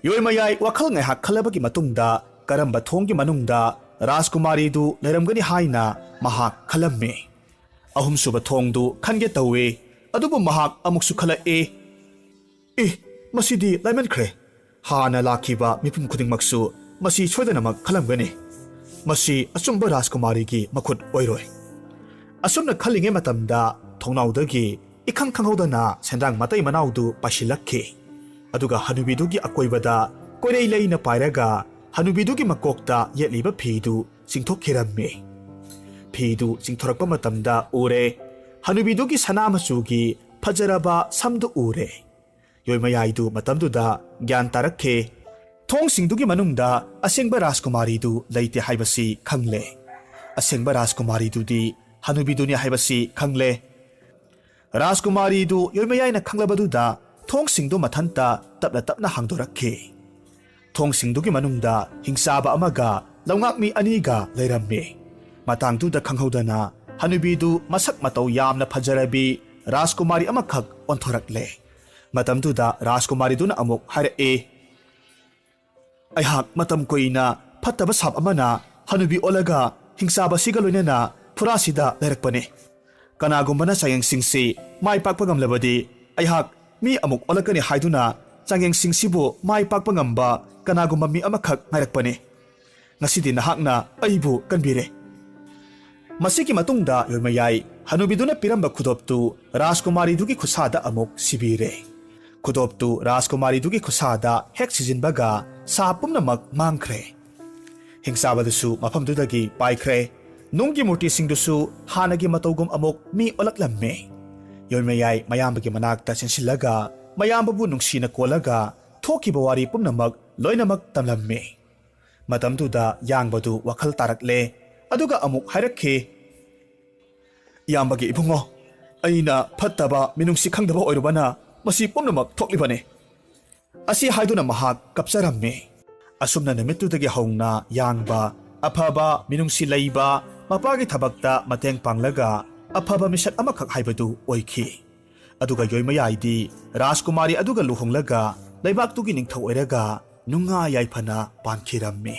Yoimayai wakhal ngaihak khalabagi matungda karamba thonggi manungda Rajkumari du leiramgani haina mahak khalamme. Ahumsuba thongdu khange tawe adubu mahak amuksu khalae. Masidi laimankhre. Hana lakhiba mipum khudingmaksu masi soidanamak khalamgani. Masi achungba Rajkumari gi makhut oiroi. Asumna khalinge matamda thongnaudagi ikhang khanghodana sendang matai manaudu pasilakhe. Aduga hanubidugi akoibada koirei leina pairaga hanubidugi makokta yetliba phidu singthokkhiramme. Phidu singthorakpa matamda ure hanubidugi sana machugi fajaraba samdu ure. Yoimayaidu matamduda gyan tarakhe. Thong singdugi manungda asengba Rajkumari du leite haibasi khangle. Asengba Rajkumari du di hanubiduni haibasi khangle. Rajkumari du yoimayaina khanglabaduda thong singdu mathanta tapna hangdorakhe. Thong singdugi manungda hingsaba amaga laungakmi aniga leiramme. Matangduda khanghodana hanubidu masak matau yamna phajarabi Rajkumari amakhak onthorakle. Matamduda Rajkumari duna amuk harae. Aihak matam koina phattaba sap amana hanubi olaga hingsaba siga loinana phurasida leirakpane. Kanagumbana sayang singsi mai pakpa ngamlabadi aihak mi amuk olakani haiduna changyang singsibu mai pakpa ngamba kanagumba mi amakhak ngairakpane. Ngasidi nahakna aibu kanbire. Masiki matungda yoimayai hanubiduna piramba khudoptu Rajkumari dugi khusada amuk sibire. Khudoptu Rajkumari dugi khusada hek sizinbaga sa pumnamak mangkhre. Hingsabadasu mafamdudagi paikhre. Nunggi murti singdusu hanagi matawgum amuk mi olaklamme. Yoimayai mayambagi manakta sinsilaga mayambabu nungsina kolaga thokiba wari pumnamak loinamak tamlamme. Matamduda yangbadu wakhal tarakle. Aduga amuk hairakhe. Yambagi ibungo aina phattaba minungsi khangdaba oirubana masi pumnamak thoklibane. Asi haiduna mahak kapsaramme. Asumna namitudagi haungna yangba afaba minungsi leiba mapagi thabakta mateng panglaga afaba misat amakhak haibadu oikhi. Aduga yoimayaidi Rajkumari aduga luhonglaga leibaktugi ningthau oiraga nunga yaifana pankhiramme.